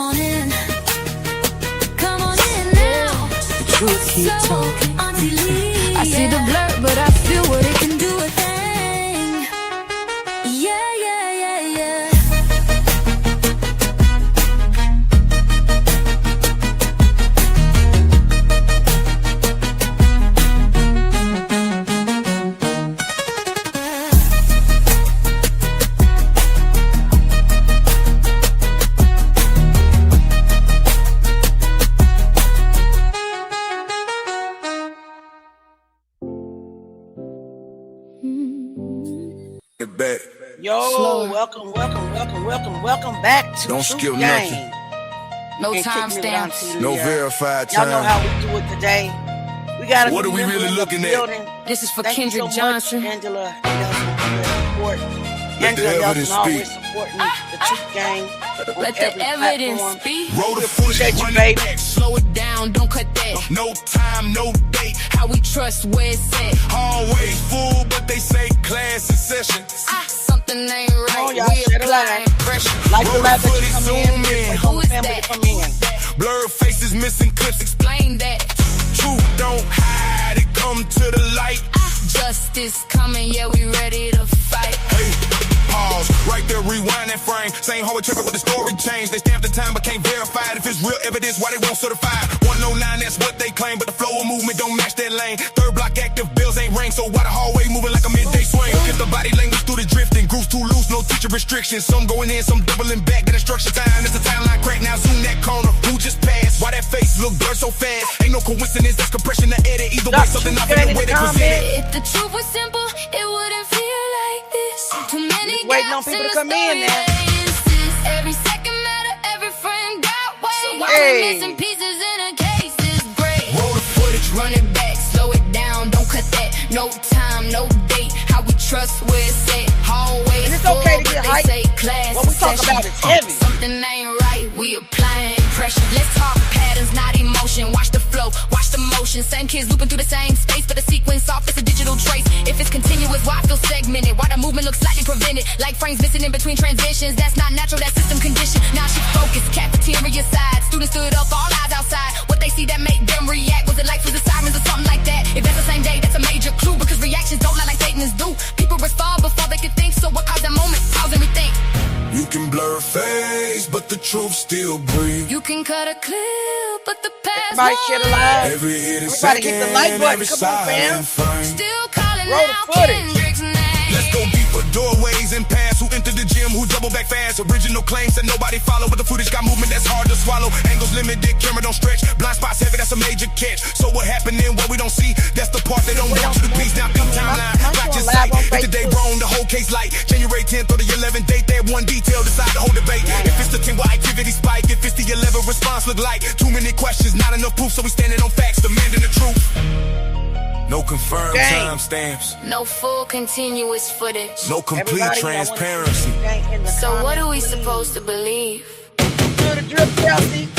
on in. Come on in now. The truth keep talking. I see the blur, but I feel what it can do a thing. Yeah, yeah, yeah, yeah. Yo, welcome back to Don't Truth skip Gang. nothing. No And time kick me without stamps. T. No Leah. verified Y'all know time. how we do it today. We got What are we really looking at? This is for Thank Kendrick you so Johnson. much, Angela Nelson, for your support. Let the Angela evidence Nelson always speak. supporting the Truth Gang. on Let the every evidence platform. speak. Roll the Appreciate footage, you, run baby. it back. Slow it down, don't cut that. No time, no date. How we trust where it's at. Always full, but they say class in session. Something ain't right. on, y'all, We shut it applying down. pressure. Like the Roll lab the that you footage, come zoom in. in. Who is that? to come in. Blurred faces, missing clips. Explain that. Truth don't hide, it come to the light. Justice coming, yeah, we ready to fight. Hey, pause, right there, rewind that frame. Same how we tripping with the story change. They stamp the time but can't verify it. If it's real evidence, why they won't certify it? 109, that's what they claim, but the flow of movement don't match that lane. Third block active, bills ain't ring, so why the hallway moving like a midday swing? Get the body language through the drifting, grooves too loose, no teacher restrictions. Some going in, some doubling back. That instruction time, that's the timeline crack. Now zoom that corner, who just passed? Why that face look blurred so fast? Ain't no coincidence, that's compression to edit. Either way, something off in the way they present it. If the truth was simple, it wouldn't feel like this. Too many Just waiting on gaps people in to the come in story now. basis. Every second matter, every frame got weight. So why Hey. we missing pieces in a case is great. Roll the footage, Run it back, slow it down, don't cut that. No time, no date. How we trust where it's at. Hallways And it's full, okay to but get they hyped. say class What we talk session. about is heavy. Something ain't right, we applying pressure. Let's talk patterns, not emotion. Watch the flow, watch the motion. Same kids looping through the same space, but the sequence off, it's a digital trace. If it's continuous, why I feel segmented? Why the movement looks slightly prevented? Like frames missing in between transitions. That's not natural, that's system condition. Now she focused, cafeteria side. Students stood up, all eyes outside. What they see that make them react? Was it lights, was it sirens or something like that? If that's the same day, that's a major clue. Because reactions don't lie like statements do. People respond before they can think, so what caused that moment? Pause and rethink. you can blur a face, but the truth still breathe. You can cut a clip, but the past Everybody share the live. Every hit is Everybody hit the like button. every Come on, fam. silent frame. still calling Roll the out footage. Kendrick's name. Let's go deeper, doorways and paths. Who entered the gym, who double back fast. Original claims that nobody follow, but the footage got movement that's hard to swallow. Angles limited, camera don't stretch. Blind spots heavy, that's a major catch. So what happened then, what we don't see, that's the part they don't want to the piece. Now think timeline, got your sight. If today wrong, the whole case light. January 10th or the 11th date, they had one detail, decide the whole debate. If it's the 10, why activity spike? If it's the 11, response look like too many questions, not enough proof, so we standing on facts, demanding the truth. No confirmed Gang. timestamps, No full continuous footage. no complete Everybody, transparency. So what are we supposed to believe? Do the drip, Chelsea.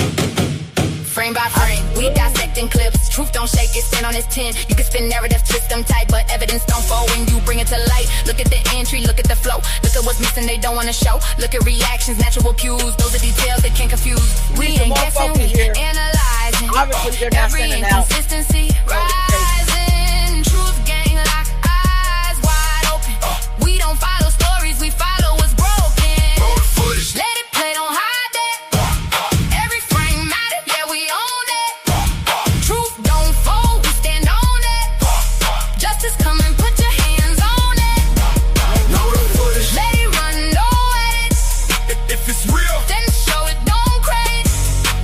Frame by frame, we dissecting clips. Truth don't shake it, stand on its 10. You can spin narrative, twist them tight, but evidence don't fall when you bring it to light. Look at the entry, look at the flow. Look at what's missing, they don't wanna show. Look at reactions, natural cues. Those are details that can't confuse. We some ain't more guessing, focus we here. analyzing. Obviously, they're not Every sending out. inconsistency rising. Truth gang lock eyes wide open. We don't follow stories, we follow what's broken. Roll the footage. Let it play, don't hide that. Every frame matter, yeah, we own that. Truth don't fold, we stand on that. Justice come and put your hands on it. Roll the footage. Let it run, no edit. If it's real, Then show it, don't credit.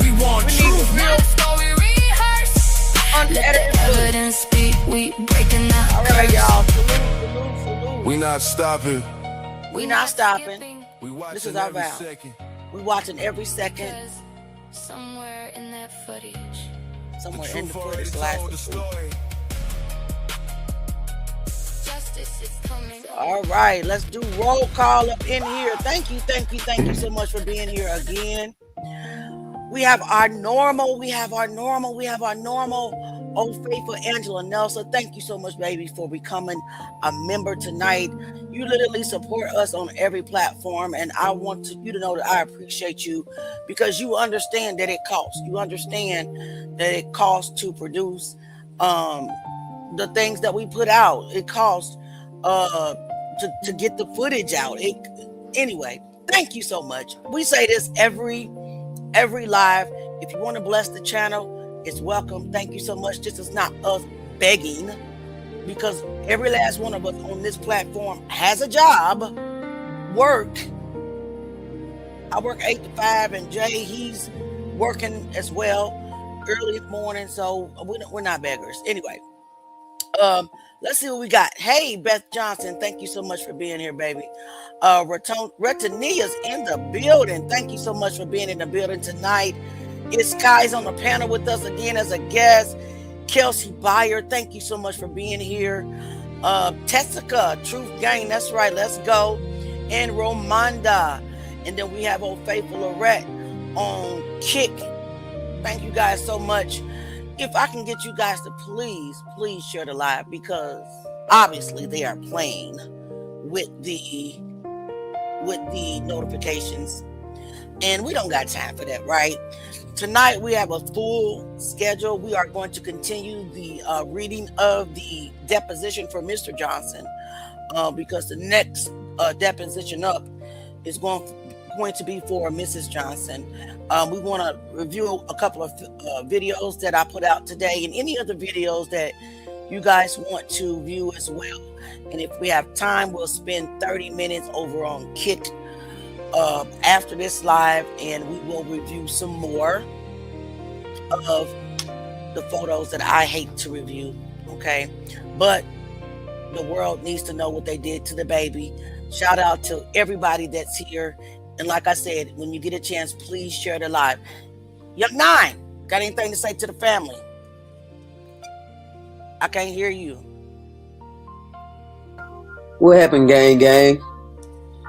we want We need truth. the Now real the story rehearse. Let the unedited footage. evidence speak, we breaking the All right, curse. y'all. Salute. We not stopping. We not stopping. We watching This is our every vow. second. We watching every second. Somewhere in that footage. Somewhere in the Truth already footage lies told the the truth. story. Justice is coming. All right, let's do roll call up in here. Thank you so much for being here again. We have our normal, Old Faithful Angela Nelson. Thank you so much, baby, for becoming a member tonight. You literally support us on every platform, and I want you to know that I appreciate you because you understand that it costs. You understand that it costs to produce the things that we put out. It costs to get the footage out. Anyway, thank you so much. We say this every live. If you want to bless the channel, it's welcome. Thank you so much. This is not us begging, because every last one of us on this platform has a job, work. I work 8 to 5, and Jay, he's working as well early in the morning, so we're not beggars. Anyway, let's see what we got. Hey, Beth Johnson, thank you so much for being here, baby. Retania's in the building. Thank you so much for being in the building tonight. It's Kai's on the panel with us again as a guest. Kelsey Byer, thank you so much for being here. Tessica, Truth Gang, that's right, let's go. And Romanda. And then we have old faithful Lorette on Kick. Thank you guys so much. If I can get you guys to please share the live, because obviously they are playing with the notifications, and we don't got time for that, right? Tonight we have a full schedule. We are going to continue the reading of the deposition for Mr. Johnson, because the next deposition up is going to be for Mrs. Johnson. We want to review a couple of videos that I put out today, and any other videos that you guys want to view as well. And if we have time, we'll spend 30 minutes over on Kick after this live, and we will review some more of the photos that I hate to review, okay? But the world needs to know what they did to the baby. Shout out to everybody that's here. And like I said, when you get a chance, please share the live. Young Nine, got anything to say to the family? I can't hear you. What happened, gang?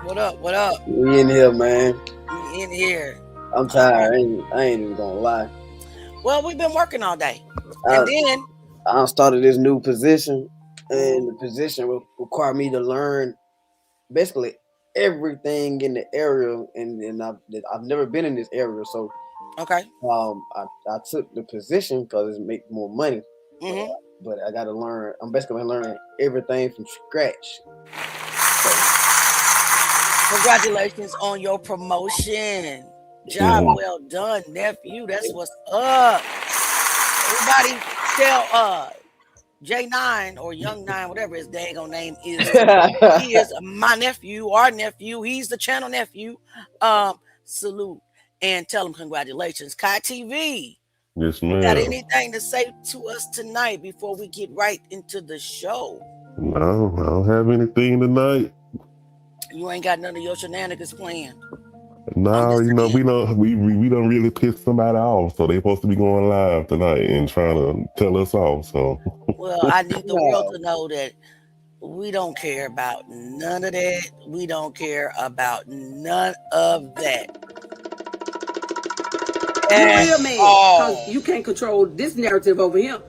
What up? What up? We in here, man. We in here. I'm tired. I ain't even gonna lie. Well, we've been working all day. And then I started this new position, and the position will require me to learn basically everything in the area, and I've never been in this area, so okay. I took the position because it make more money. Mm-hmm. But I got to learn. I'm basically learning everything from scratch. Congratulations on your promotion. Job well done, nephew. That's what's up. Everybody tell J9 or Young 9, whatever his daggone name is. He is my nephew, our nephew. He's the channel nephew. Salute and tell him congratulations. Kai TV. Yes, ma'am. Got anything to say to us tonight before we get right into the show? No, I don't have anything tonight. You ain't got none of your shenanigans planned. No, we don't really piss somebody off, so they supposed to be going live tonight and trying to tell us off. So well, I need the world to know that we don't care about none of that. We don't care about none of that. Real man, because you can't control this narrative over him.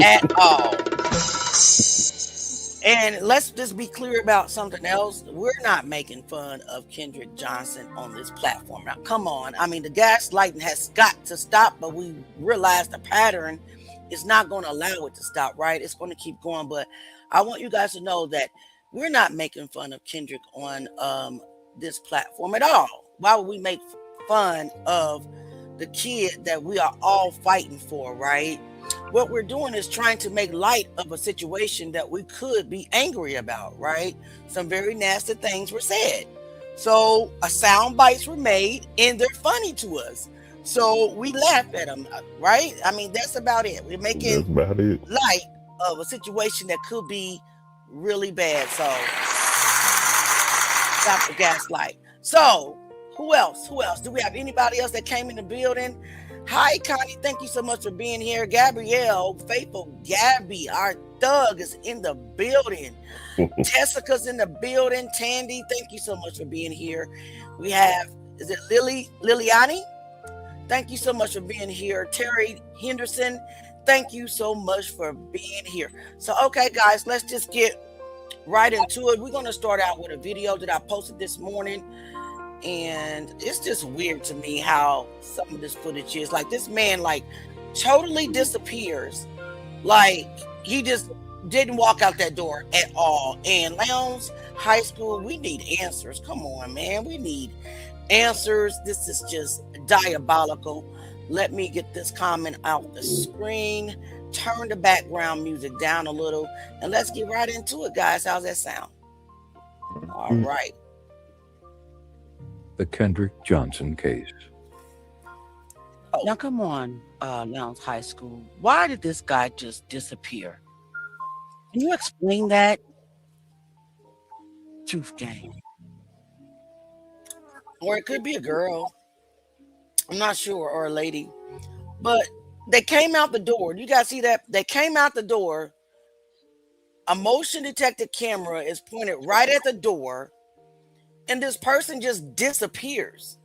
At all. And let's just be clear about something else. We're not making fun of Kendrick Johnson on this platform. Now, come on. I mean, the gaslighting has got to stop, but we realize the pattern is not going to allow it to stop, right? It's going to keep going. But I want you guys to know that we're not making fun of Kendrick on this platform at all. Why would we make fun of the kid that we are all fighting for, right? What we're doing is trying to make light of a situation that we could be angry about, right? Some very nasty things were said. So sound bites were made and they're funny to us. So we laugh at them, right? I mean, that's about it. We're making light of a situation that could be really bad. So stop the gaslight. So who else? Do we have anybody else that came in the building? Hi, Connie. Thank you so much for being here. Gabrielle, faithful Gabby, our thug, is in the building. Tessica's in the building. Tandy, thank you so much for being here. We have, is it Liliani? Thank you so much for being here. Terry Henderson, thank you so much for being here. So, okay, guys, let's just get right into it. We're going to start out with a video that I posted this morning. And it's just weird to me how some of this footage is. Like, this man, like, totally disappears. Like, he just didn't walk out that door at all. And Lowndes High School, we need answers. Come on, man. We need answers. This is just diabolical. Let me get this comment out the screen. Turn the background music down a little. And let's get right into it, guys. How's that sound? All right. The Kendrick Johnson case. Now, come on, Lowndes High School. Why did this guy just disappear? Can you explain that? Truth game. Or it could be a girl. I'm not sure, or a lady. But they came out the door. You guys see that? They came out the door. A motion detector camera is pointed right at the door. And this person just disappears.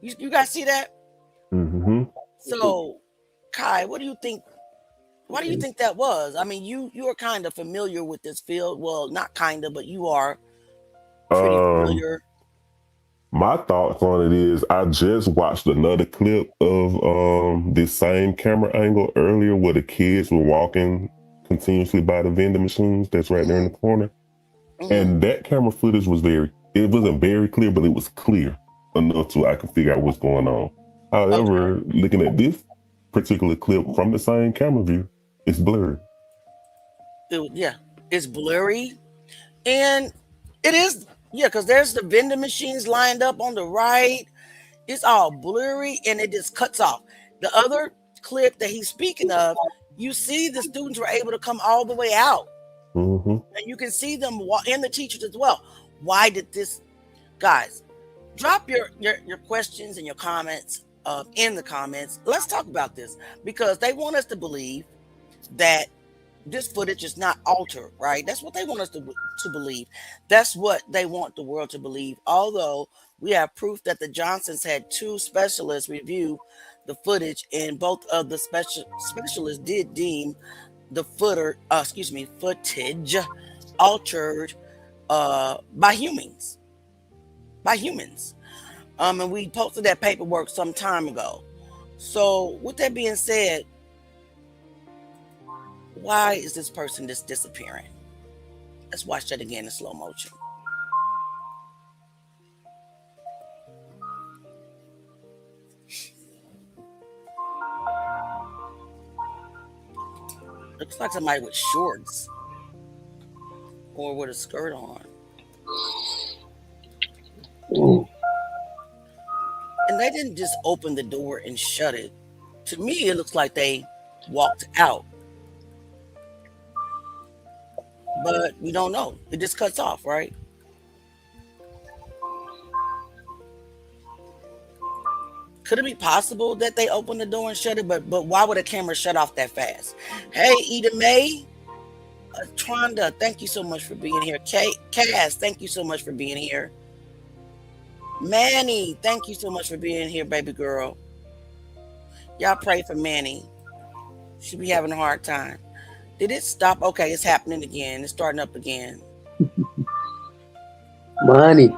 You guys see that? Mm-hmm. So, Kai, what do you think? Why do you think that was? I mean, you are kind of familiar with this field. Well, not kind of, but you are pretty familiar. My thoughts on it is I just watched another clip of this same camera angle earlier where the kids were walking continuously by the vending machines that's right there in the corner. Mm-hmm. And that camera footage was it wasn't very clear, but it was clear enough so I could figure out what's going on. However, looking at this particular clip from the same camera view, it's blurry. It's blurry. And it is, because there's the vending machines lined up on the right. It's all blurry and it just cuts off. The other clip that he's speaking of, you see the students were able to come all the way out. Mm-hmm. And you can see them and the teachers as well. Why did this, guys? Drop your questions and your comments in the comments. Let's talk about this because they want us to believe that this footage is not altered, right? That's what they want us to believe. That's what they want the world to believe. Although we have proof that the Johnsons had 2 specialists review the footage, and both of the specialists did deem the footage altered by humans. And we posted that paperwork some time ago. So with that being said, why is this person just disappearing? Let's watch that again in slow motion. Looks like somebody with shorts or with a skirt on. Ooh. And they didn't just open the door and shut it. To me, it looks like they walked out. But we don't know. It just cuts off, right? Could it be possible that they opened the door and shut it? But why would a camera shut off that fast? Hey, Eda May. Tronda, thank you so much for being here. Cass, thank you so much for being here. Manny, thank you so much for being here, baby girl. Y'all pray for Manny. She be having a hard time. Did it stop? Okay, it's happening again. It's starting up again. Money. Hey,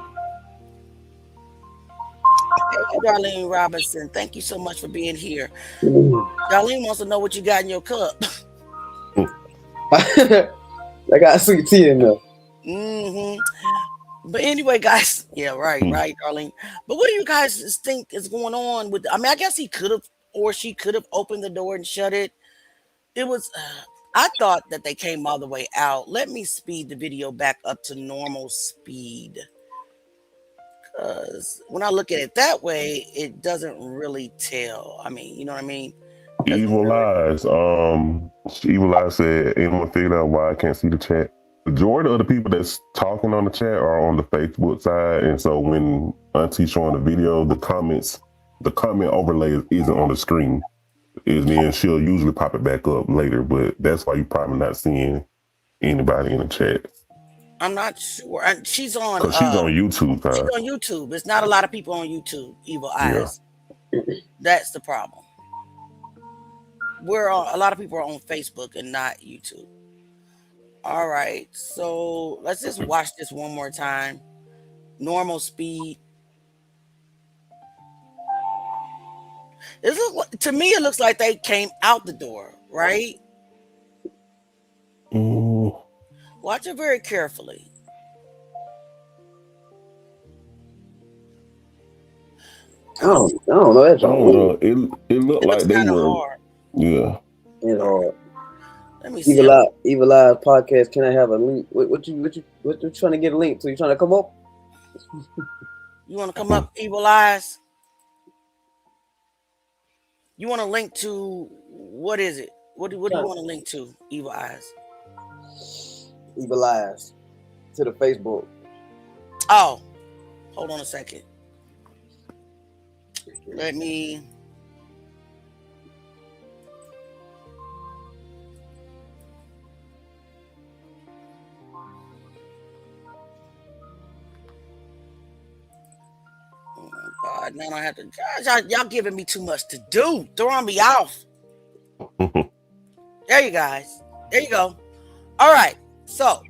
Darlene Robinson, thank you so much for being here. Darlene wants to know what you got in your cup. I got sweet tea in there. Mm-hmm. But anyway, guys, right, Darlene. But what do you guys think is going on with? I mean, I guess he could have, or she could have opened the door and shut it. It was. I thought that they came all the way out. Let me speed the video back up to normal speed. Because when I look at it that way, it doesn't really tell. I mean, you know what I mean? Evil Lies. Evil Lies said, anyone figured out why I can't see the chat? Majority of the people that's talking on the chat are on the Facebook side. And so when Auntie's showing the video, the comment overlay isn't on the screen. And then she'll usually pop it back up later, but that's why you're probably not seeing anybody in the chat. I'm not sure. She's on. Because she's on YouTube. She's on YouTube. There's not a lot of people on YouTube. Evil Eyes. Yeah. That's the problem. A lot of people are on Facebook and not YouTube. All right, so let's just watch this one more time. Normal speed. To me, it looks like they came out the door, right? Mm, Watch it very carefully. I don't know. That's I don't know. all. It looked It looks like they kind of were. hard. Yeah. It's hard. Let me see. Evil Eyes podcast. Can I have a link? What you trying to get a link to? You trying to come up? You want to come up, Evil Eyes? You want to link to what is it? What do you want to link to, Evil Eyes? Evil Eyes to the Facebook. Oh, hold on a second. Let me. Oh my God! Now I have to. Gosh, y'all giving me too much to do, throwing me off. There you guys. There you go. All right. So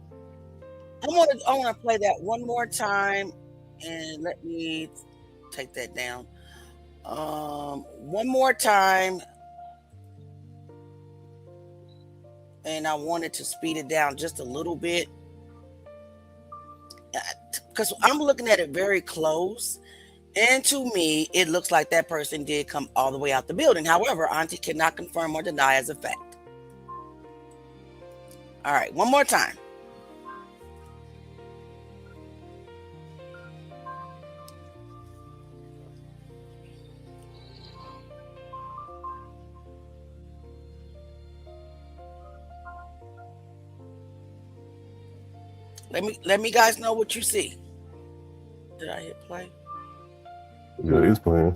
I want to play that one more time, and let me take that down. One more time, and I wanted to speed it down just a little bit because I'm looking at it very close. And to me, it looks like that person did come all the way out the building. However, Auntie cannot confirm or deny as a fact. All right, one more time. Let me guys know what you see. Did I hit play? Yeah, it's playing.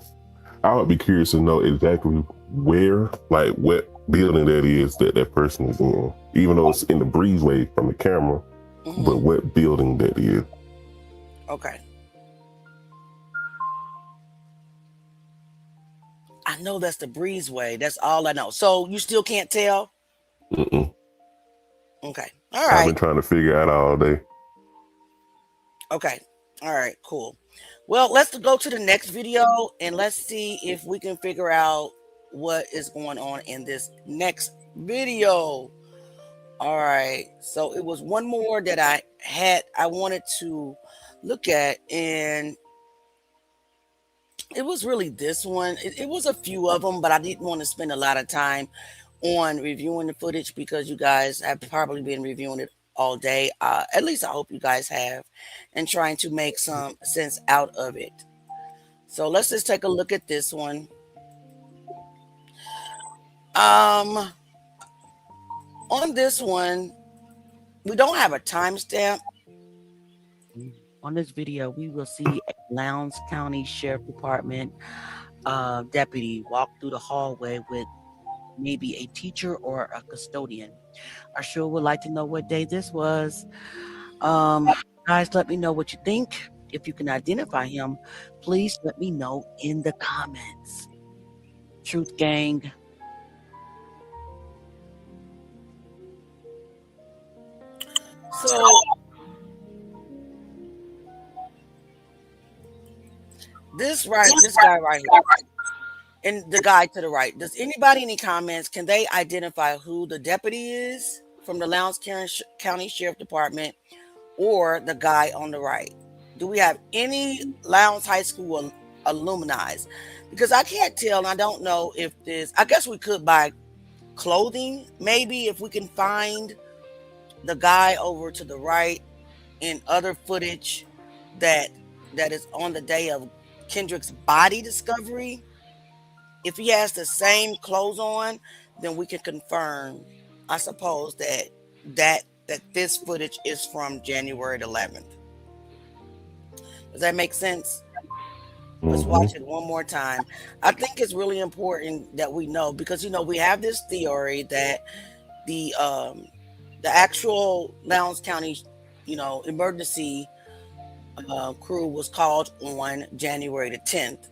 I would be curious to know exactly where, like what building that is that person is in. Even though it's in the breezeway from the camera, but what building that is. Okay. I know that's the breezeway. That's all I know. So you still can't tell? Mm-mm. Okay. All right. I've been trying to figure out all day. Okay. All right. Cool. Well, let's go to the next video and let's see if we can figure out what is going on in this next video. All right. So it was one more that I wanted to look at, and it was really this one. It was a few of them, but I didn't want to spend a lot of time on reviewing the footage because you guys have probably been reviewing it all day. At least I hope you guys have, and trying to make some sense out of it. So let's just take a look at this one. On this one, we don't have a timestamp. On this video, we will see a Lowndes County Sheriff Department deputy walk through the hallway with maybe a teacher or a custodian. I sure would like to know what day this was. Guys, let me know what you think. If you can identify him, please let me know in the comments. Truth Gang. So this guy right here, and the guy to the right. Does anybody in the comments, can they identify who the deputy is from the Lowndes County Sheriff Department or the guy on the right? Do we have any Lowndes High School alumni? Because I can't tell, and I don't know if this, I guess we could buy clothing, maybe if we can find the guy over to the right in other footage that is on the day of Kendrick's body discovery. If he has the same clothes on, then we can confirm, I suppose, that this footage is from January the 11th. Does that make sense? Let's watch it one more time. I think it's really important that we know, because we have this theory that the actual Lowndes County emergency crew was called on January the 10th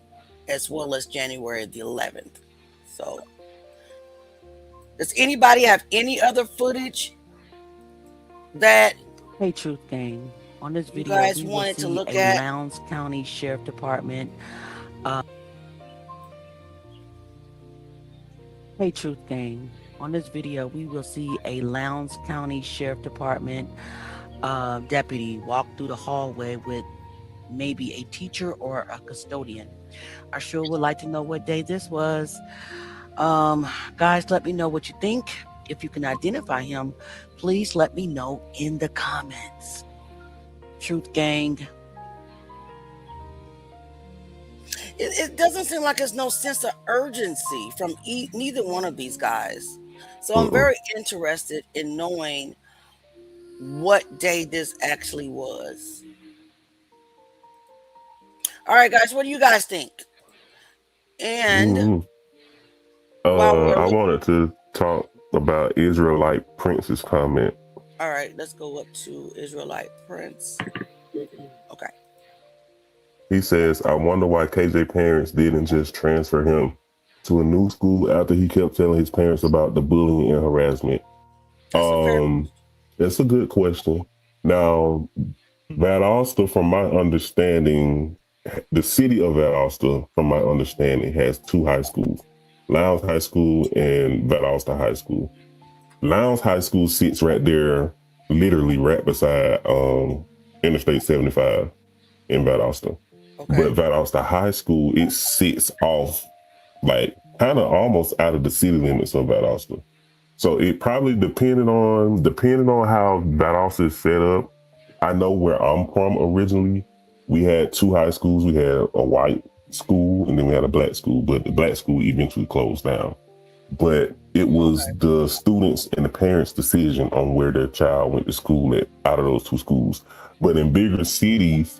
as well as January the 11th. So does anybody have any other footage that Hey, Truth Gang. On this you video, guys we will wanted to see look a at? Lowndes County Sheriff Department. Hey, Truth Gang. On this video, we will see a Lowndes County Sheriff Department deputy walk through the hallway with maybe a teacher or a custodian. I sure would like to know what day this was. Guys, let me know what you think. If you can identify him, please let me know in the comments. Truth Gang. It doesn't seem like there's no sense of urgency from neither one of these guys. So I'm very interested in knowing what day this actually was. All right, guys, what do you guys think? And while we're I wanted to talk about Israelite Prince's comment. all right, let's go up to Israelite Prince. Okay. He says, I wonder why KJ parents didn't just transfer him to a new school after he kept telling his parents about the bullying and harassment. That's a good question. Now, Valdosta, from my understanding, the city of Valdosta, from my understanding, has two high schools, Lowndes High School and Valdosta High School. Lowndes High School sits right there, literally right beside Interstate 75 in Valdosta. Okay. But Valdosta High School, it sits off, like, kind of almost out of the city limits of Valdosta. So it probably depending on how Valdosta is set up. I know where I'm from originally, we had two high schools. We had a white school and then we had a black school, but the black school eventually closed down. But it was the students and the parents' decision on where their child went to school at out of those two schools. But in bigger cities,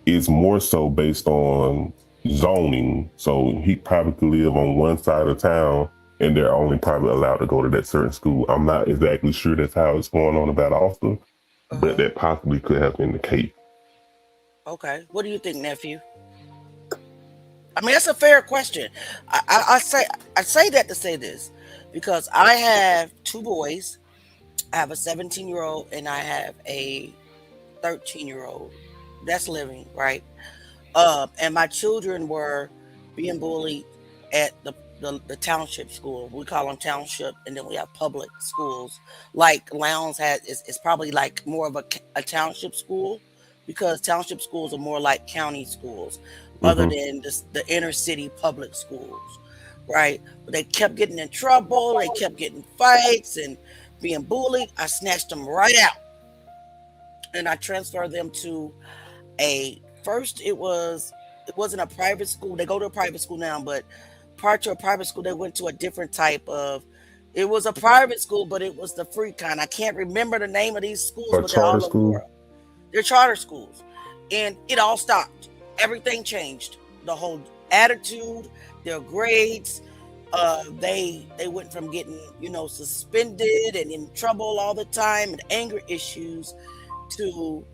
it's more so based on zoning. So he probably could live on one side of town and they're only probably allowed to go to that certain school. I'm not exactly sure that's how it's going on about Austin, but that possibly could have been the case. Okay. What do you think, nephew? I mean, that's a fair question. I say that to say this because I have two boys. I have a 17-year-old and I have a 13-year-old that's living, right? And my children were being bullied at the township school. We call them township, and then we have public schools. Like Lowndes is probably like more of a township school because township schools are more like county schools, other than the inner city public schools, right? But they kept getting in trouble. They kept getting fights and being bullied. I snatched them right out, and I transferred them to it wasn't a private school. They go to a private school now, but prior to a private school, they went to a different type of. It was a private school, but it was the free kind. I can't remember the name of these schools, but they're all over the world. They're charter schools, and it all stopped. Everything changed. The whole attitude, their grades. They went from getting suspended and in trouble all the time and anger issues to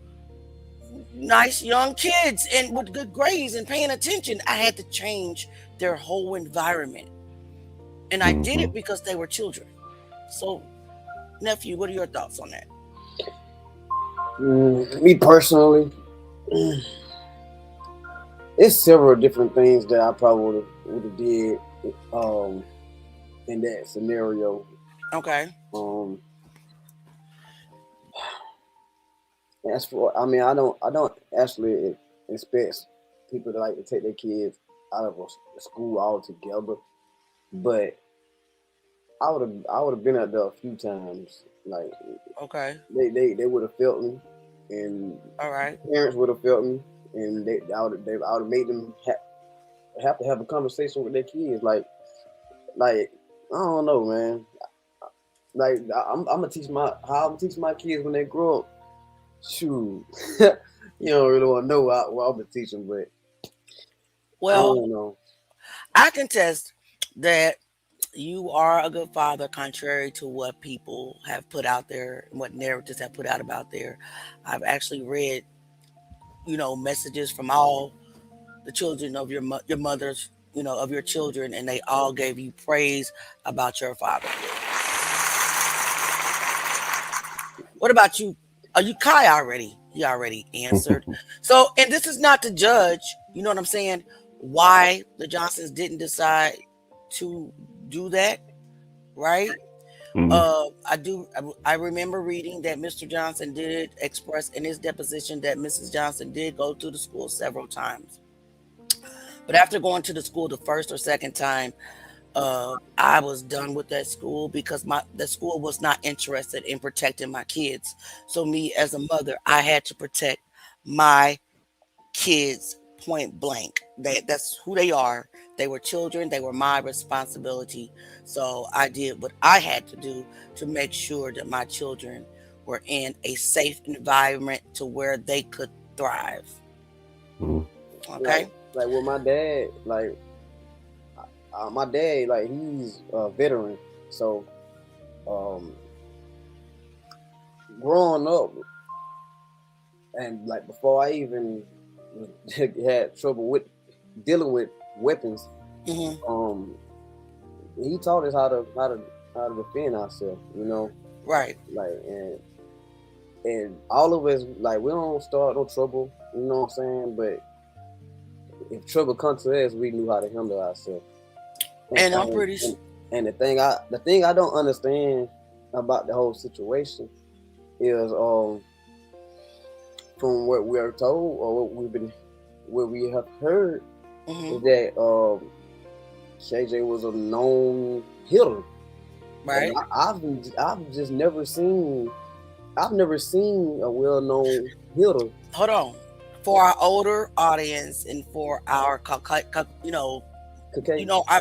nice young kids and with good grades and paying attention. I had to change their whole environment, and I did it because they were children. So, nephew, what are your thoughts on that? Me personally, it's several different things that I probably would have did in that scenario. Okay. As for, I mean, I don't actually expect people to like to take their kids out of a school altogether, but I would have been out there a few times. Like, okay, they would have felt me, and all right, parents would have felt me, and I would have made them have to have a conversation with their kids. Like I don't know, man. Like I'm gonna teach my kids when they grow up. Shoot, you don't really want to know what I'm gonna teach them, but well, I don't know. I contest that you are a good father, contrary to what people have put out there and what narratives have put out about there. I've actually read, messages from all the children of your mothers, of your children, and they all gave you praise about your father. What about you? Are you Kai already? He already answered. So, and this is not to judge, you know what I'm saying, why the Johnsons didn't decide to do that, right? I remember reading that Mr. Johnson did express in his deposition that Mrs. Johnson did go to the school several times. But after going to the school the first or second time, I was done with that school because the school was not interested in protecting my kids. So me as a mother, I had to protect my kids point blank. That's who they are. They were children. They were my responsibility. So I did what I had to do to make sure that my children were in a safe environment to where they could thrive. Okay. Like with my dad, my dad, like he's a veteran. So growing up and like before I even had trouble with dealing with weapons, he taught us how to defend ourselves, you know. Right. Like and all of us, like, we don't start no trouble, you know what I'm saying? But if trouble comes to us, we knew how to handle ourselves. And I'm pretty sure. And the thing I don't understand about the whole situation is from what we are told or what we have heard is that KJ was a known hitter. Right. I've just never seen a well-known hitter. Hold on. For our older audience and for our,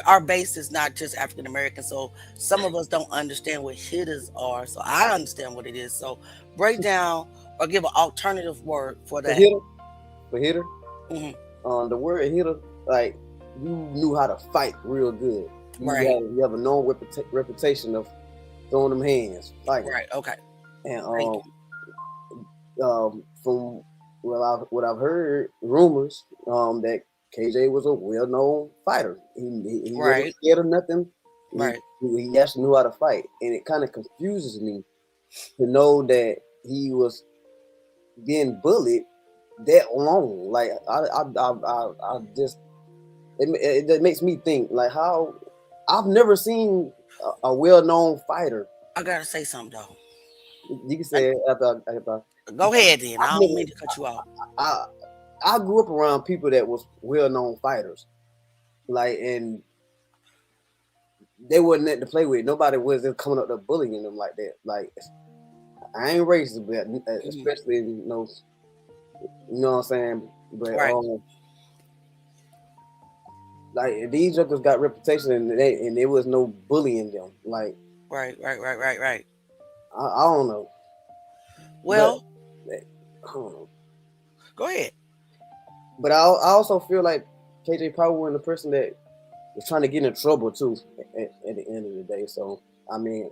our base is not just African American, so some of us don't understand what hitters are. So I understand what it is. So break down or give an alternative word for that. For hitter. The word hitter, like, you knew how to fight real good. You have a known reputation of throwing them hands, fighting. Right. Okay. And from what I've heard, rumors that KJ was a well-known fighter. He wasn't scared of nothing. He actually knew how to fight, and it kind of confuses me to know that he was being bullied that long. Like I just it makes me think, like, how I've never seen a well-known fighter. I gotta say something though. You can say it after. Go ahead then. I don't mean to cut you off. I grew up around people that was well-known fighters, like, and they wasn't nothing to play with. Nobody was coming up there bullying them like that. Like, I ain't racist, but especially you know what I'm saying. But like, these jokers got reputation, and there was no bullying them. Like, right. I don't know. Well, I don't know. Go ahead. But I also feel like KJ probably wasn't the person that was trying to get in trouble too at the end of the day. So I mean,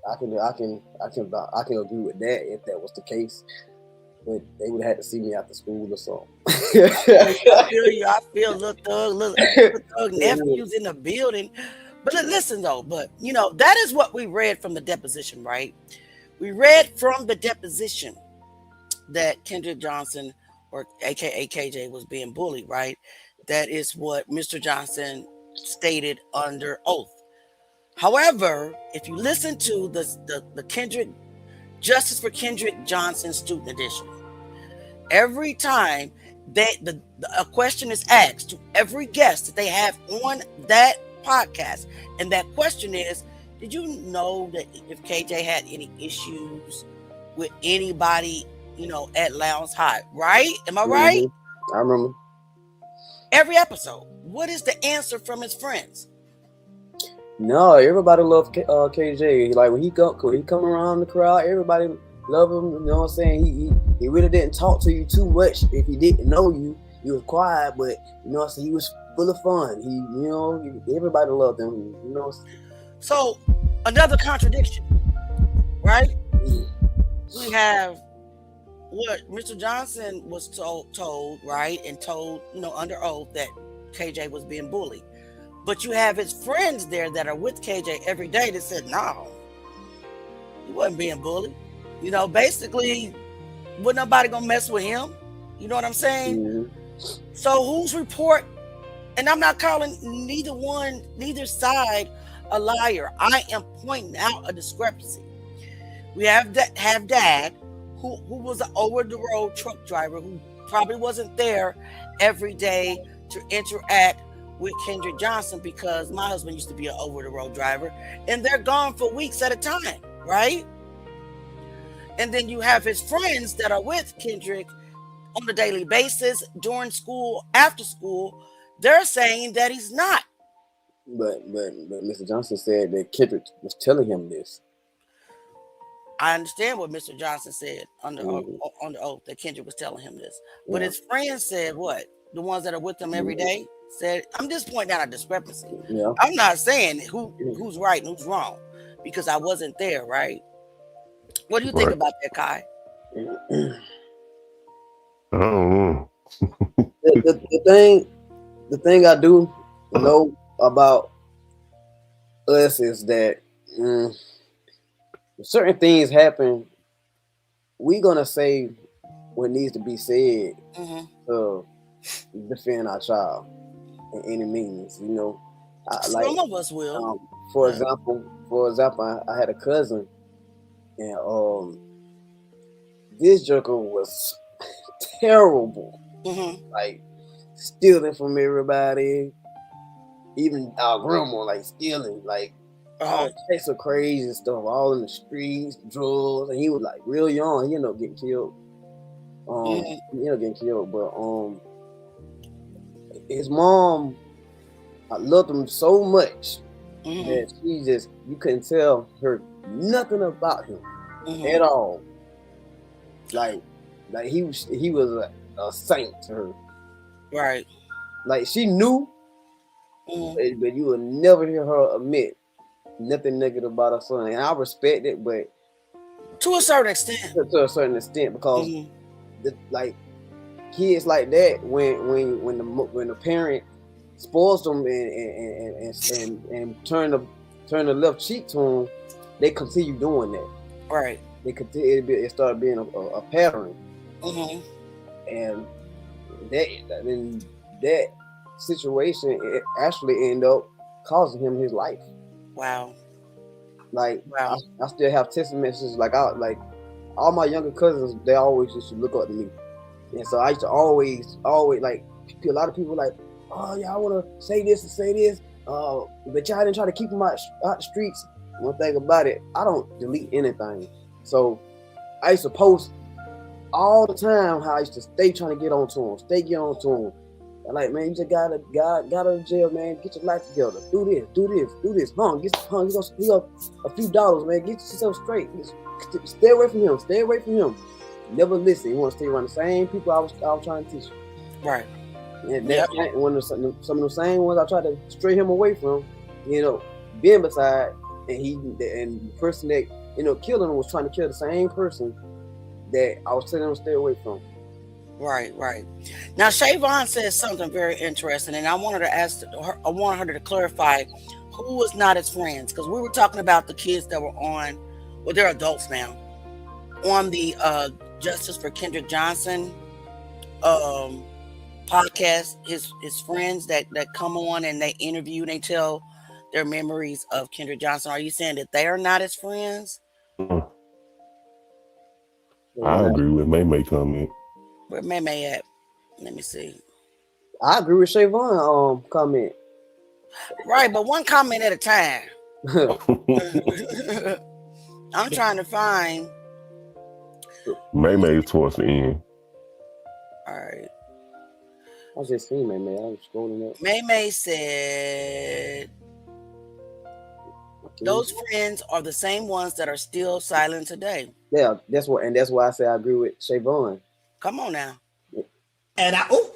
I can agree with that if that was the case. But they would have had to see me after school or something. I feel you. I feel little thug nephews in the building. But listen though, that is what we read from the deposition, right? We read from the deposition that Kendrick Johnson, or aka KJ, was being bullied, right? That is what Mr. Johnson stated under oath. However, if you listen to the Kendrick Justice for Kendrick Johnson Student Edition, every time a question is asked to every guest that they have on that podcast, and that question is, did you know that if KJ had any issues with anybody, at Lowndes High, right? Am I right? I remember. Every episode. What is the answer from his friends? No, everybody loved KJ. Like, when he come around the crowd, everybody love him. You know what I'm saying? He really didn't talk to you too much. If he didn't know you, he was quiet, but he was full of fun. Everybody loved him. So another contradiction, right? We have what Mr. Johnson was told, right, and told, under oath that KJ was being bullied. But you have his friends there that are with KJ every day that said, no, he wasn't being bullied. You know, basically, would nobody gonna mess with him? You know what I'm saying? Mm-hmm. So whose report? And I'm not calling neither side a liar. I am pointing out a discrepancy. We have dad, who was an over the road truck driver who probably wasn't there every day to interact with Kendrick Johnson, because my husband used to be an over the road driver, and they're gone for weeks at a time, right? And then you have his friends that are with Kendrick on a daily basis, during school, after school. They're saying that he's not. But Mr. Johnson said that Kendrick was telling him this. I understand what Mr. Johnson said under Mm-hmm. on the oath, that Kendrick was telling him this. But Yeah. his friends said what? The ones that are with him every day said, I'm just pointing out a discrepancy. Yeah. I'm not saying who's right and who's wrong, because I wasn't there, right? What do you think Right. about that, Kai? I don't know. The thing I do know about us is that if certain things happen, we're gonna say what needs to be said to defend our child in any means. You know, Some of us will. For example, I had a cousin, and this joker was terrible. Like stealing from everybody, even our grandma, like stealing, like all types of crazy stuff, all in the streets, drugs, and he was like real young. He ended up getting killed. But his mom, I loved him so much that you couldn't tell her nothing about him at all. Like he was a saint to her. Right. Like she knew, but you would never hear her admit nothing negative about her son. And I respect it, but to a certain extent. To a certain extent, because like kids like that, when the parent spoils them and turn the left cheek to them, they continue doing that. Right. They continue. It started being a pattern. And that situation, it actually ended up causing him his life. Wow. Like I still have text messages. Like all my younger cousins, they always used to look up to me, and so I used to always like a lot of people like, oh yeah, I want to say this and say this, but y'all didn't try to keep them out the streets. One thing about it, I don't delete anything, so I used to post all the time how I used to stay trying to get on to him. I'm like, man, you just got out of jail, man. Get your life together. Do this. Get a few dollars, man. Get yourself straight. Stay away from him. Never listen. You want to stay around the same people I was trying to teach you. Right. And one of some of the same ones I tried to stray him away from, being beside, and the person that killed him was trying to kill the same person that I was telling him to stay away from. Right. Now, Shavon says something very interesting, and I wanted her to clarify who was not his friends, because we were talking about the kids that were on, well, they're adults now, on the Justice for Kendrick Johnson podcast. His friends that come on and they interview and they tell their memories of Kendrick Johnson. Are you saying that they are not his friends? I agree with May comment. Where May at? Let me see. I agree with Shavon comment. Right, but one comment at a time. I'm trying to find May towards the end. All right. I just seen May. I was scrolling up. May said those friends are the same ones that are still silent today. Yeah, that's why I say I agree with Shavon. Come on now. And I Come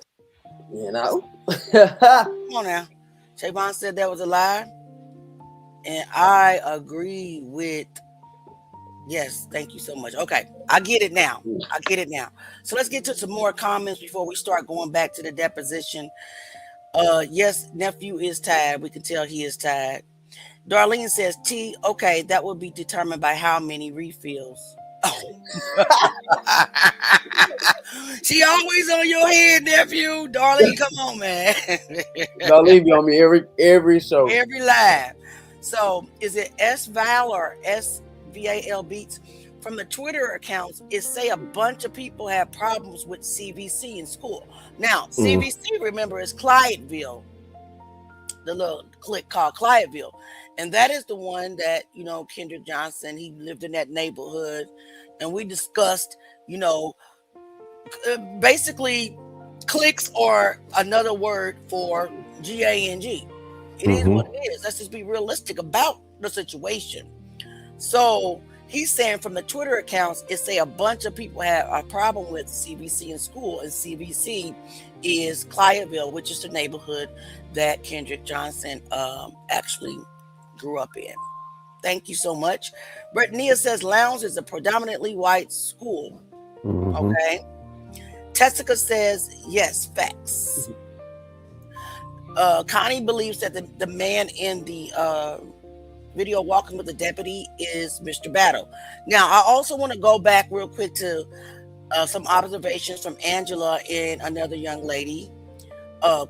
on now. Shavon said that was a lie. And I agree with, yes, thank you so much. Okay, I get it now. So let's get to some more comments before we start going back to the deposition. Yes, nephew is tired. We can tell he is tired. Darlene says, okay, that will be determined by how many refills. She always on your head, nephew. Darling, come on, man. Darlene be on me every show. Every live. So is it SVAL or SVAL Beats? From the Twitter accounts, it say a bunch of people have problems with CVC in school. Now, CVC, remember, is Clyadeville, the little clique called Clyadeville. And that is the one that, Kendrick Johnson, he lived in that neighborhood. And we discussed, basically cliques are another word for GANG. It is what it is. Let's just be realistic about the situation. So he's saying from the Twitter accounts, it say a bunch of people have a problem with CVC in school, and CVC is Clyadeville, which is the neighborhood that Kendrick Johnson actually grew up in. Thank you so much. Brittania says Lowndes is a predominantly white school. Okay. Tessica says yes, facts. Connie believes that the man in the video walking with the deputy is Mr. Battle. Now, I also want to go back real quick to some observations from Angela and another young lady.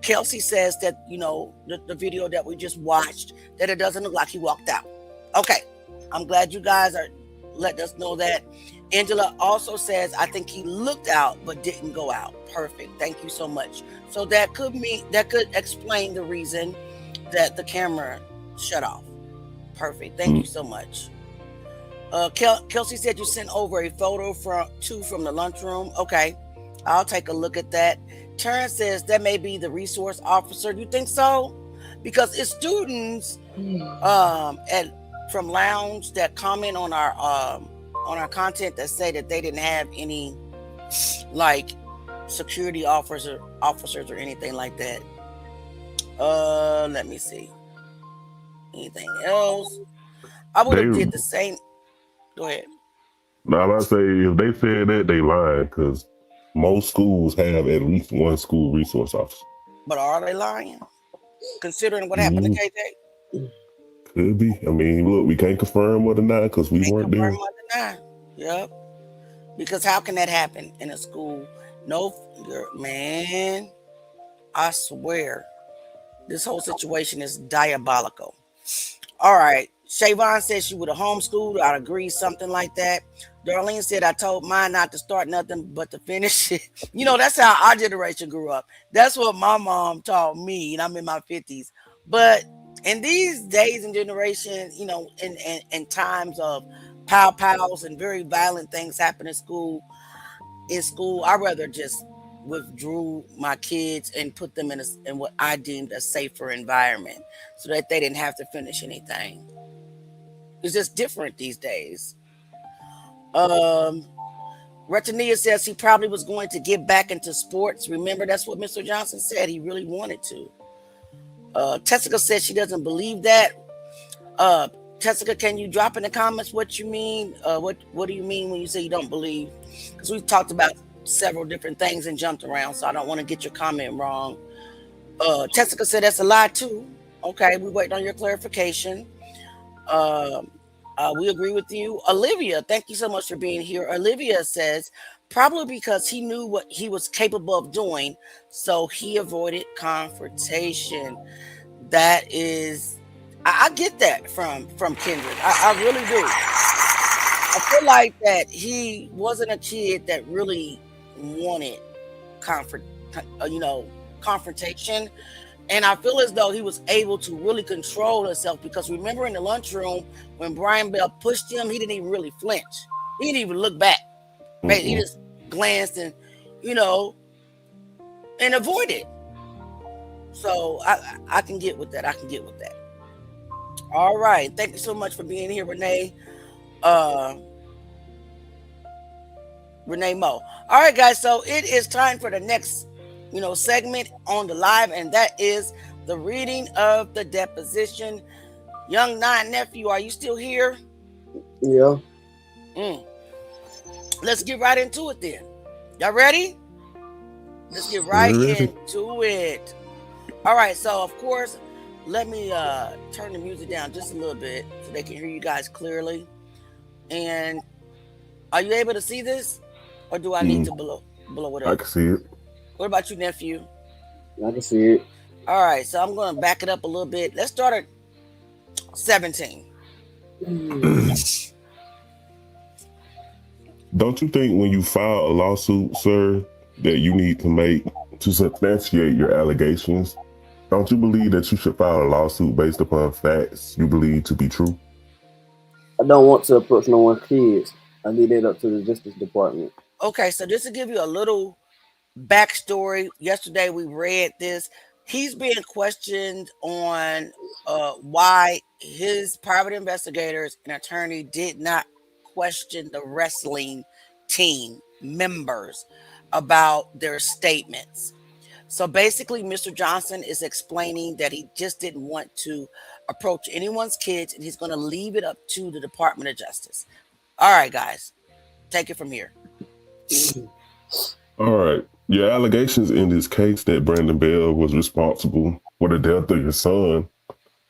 Kelsey says that, the video that we just watched, that it doesn't look like he walked out. Okay. I'm glad you guys are letting us know that. Angela also says, I think he looked out but didn't go out. Perfect. Thank you so much. So that could explain the reason that the camera shut off. Perfect. Thank you so much. Kelsey said you sent over a photo from the lunchroom. Okay. I'll take a look at that. Terrence says that may be the resource officer. You think so? Because it's students from Lowndes that comment on our content that say that they didn't have any security officers or anything like that. Let me see. Anything else? I would have did the same. Go ahead. Now, I say if they said that, they lying, because most schools have at least one school resource officer. But are they lying? Considering what happened to KJ? Could be. I mean, look, we can't confirm or deny because we weren't there. Yep. Because how can that happen in a school? No, man, I swear, this whole situation is diabolical. All right. Shavon says she would have homeschooled. I'd agree, something like that. Darlene said, I told mine not to start nothing but to finish it. That's how our generation grew up. That's what my mom taught me, and I'm in my 50s. But in these days and generations, in times of pow-pows and very violent things happen in school, I rather just withdrew my kids and put them in what I deemed a safer environment so that they didn't have to finish anything. It's just different these days. Retania says he probably was going to get back into sports. Remember, that's what Mr. Johnson said. He really wanted to. Tessica says she doesn't believe that. Tessica, can you drop in the comments what you mean? What do you mean when you say you don't believe? Because we've talked about several different things and jumped around, so I don't want to get your comment wrong. Tessica said that's a lie too. Okay, we waiting on your clarification. We agree with you. Olivia, thank you so much for being here. Olivia says probably because he knew what he was capable of doing, so he avoided confrontation. That is, I get that from Kendrick. I really do. I feel like that he wasn't a kid that really wanted confrontation. And I feel as though he was able to really control himself, because remember in the lunchroom when Brian Bell pushed him, he didn't even really flinch. He didn't even look back. Right? He just glanced and, and avoided. So I can get with that. All right. Thank you so much for being here, Renee. Renee Mo. All right, guys. So it is time for the next segment on the live, and that is the reading of the deposition. Young Nine Nephew, are you still here? Yeah. Let's get right into it then. Y'all ready? Let's get right into it. All right, so of course, let me turn the music down just a little bit so they can hear you guys clearly. And Are you able to see this, or do I need to blow it I up? can see it. What about you, nephew? I can see it. All right, so I'm going to back it up a little bit. Let's start at 17. Don't you think when you file a lawsuit, sir, that you need to substantiate your allegations? Don't you believe that you should file a lawsuit based upon facts you believe to be true? I don't want to approach no one's kids. I leave that up to the Justice Department. Okay, so just to give you a little backstory, yesterday we read this. He's being questioned on why his private investigators and attorney did not question the wrestling team members about their statements. So basically, Mr. Johnson is explaining that he just didn't want to approach anyone's kids, and he's going to leave it up to the Department of Justice. All right, guys, take it from here. All right. Your allegations in this case that Brandon Bell was responsible for the death of your son,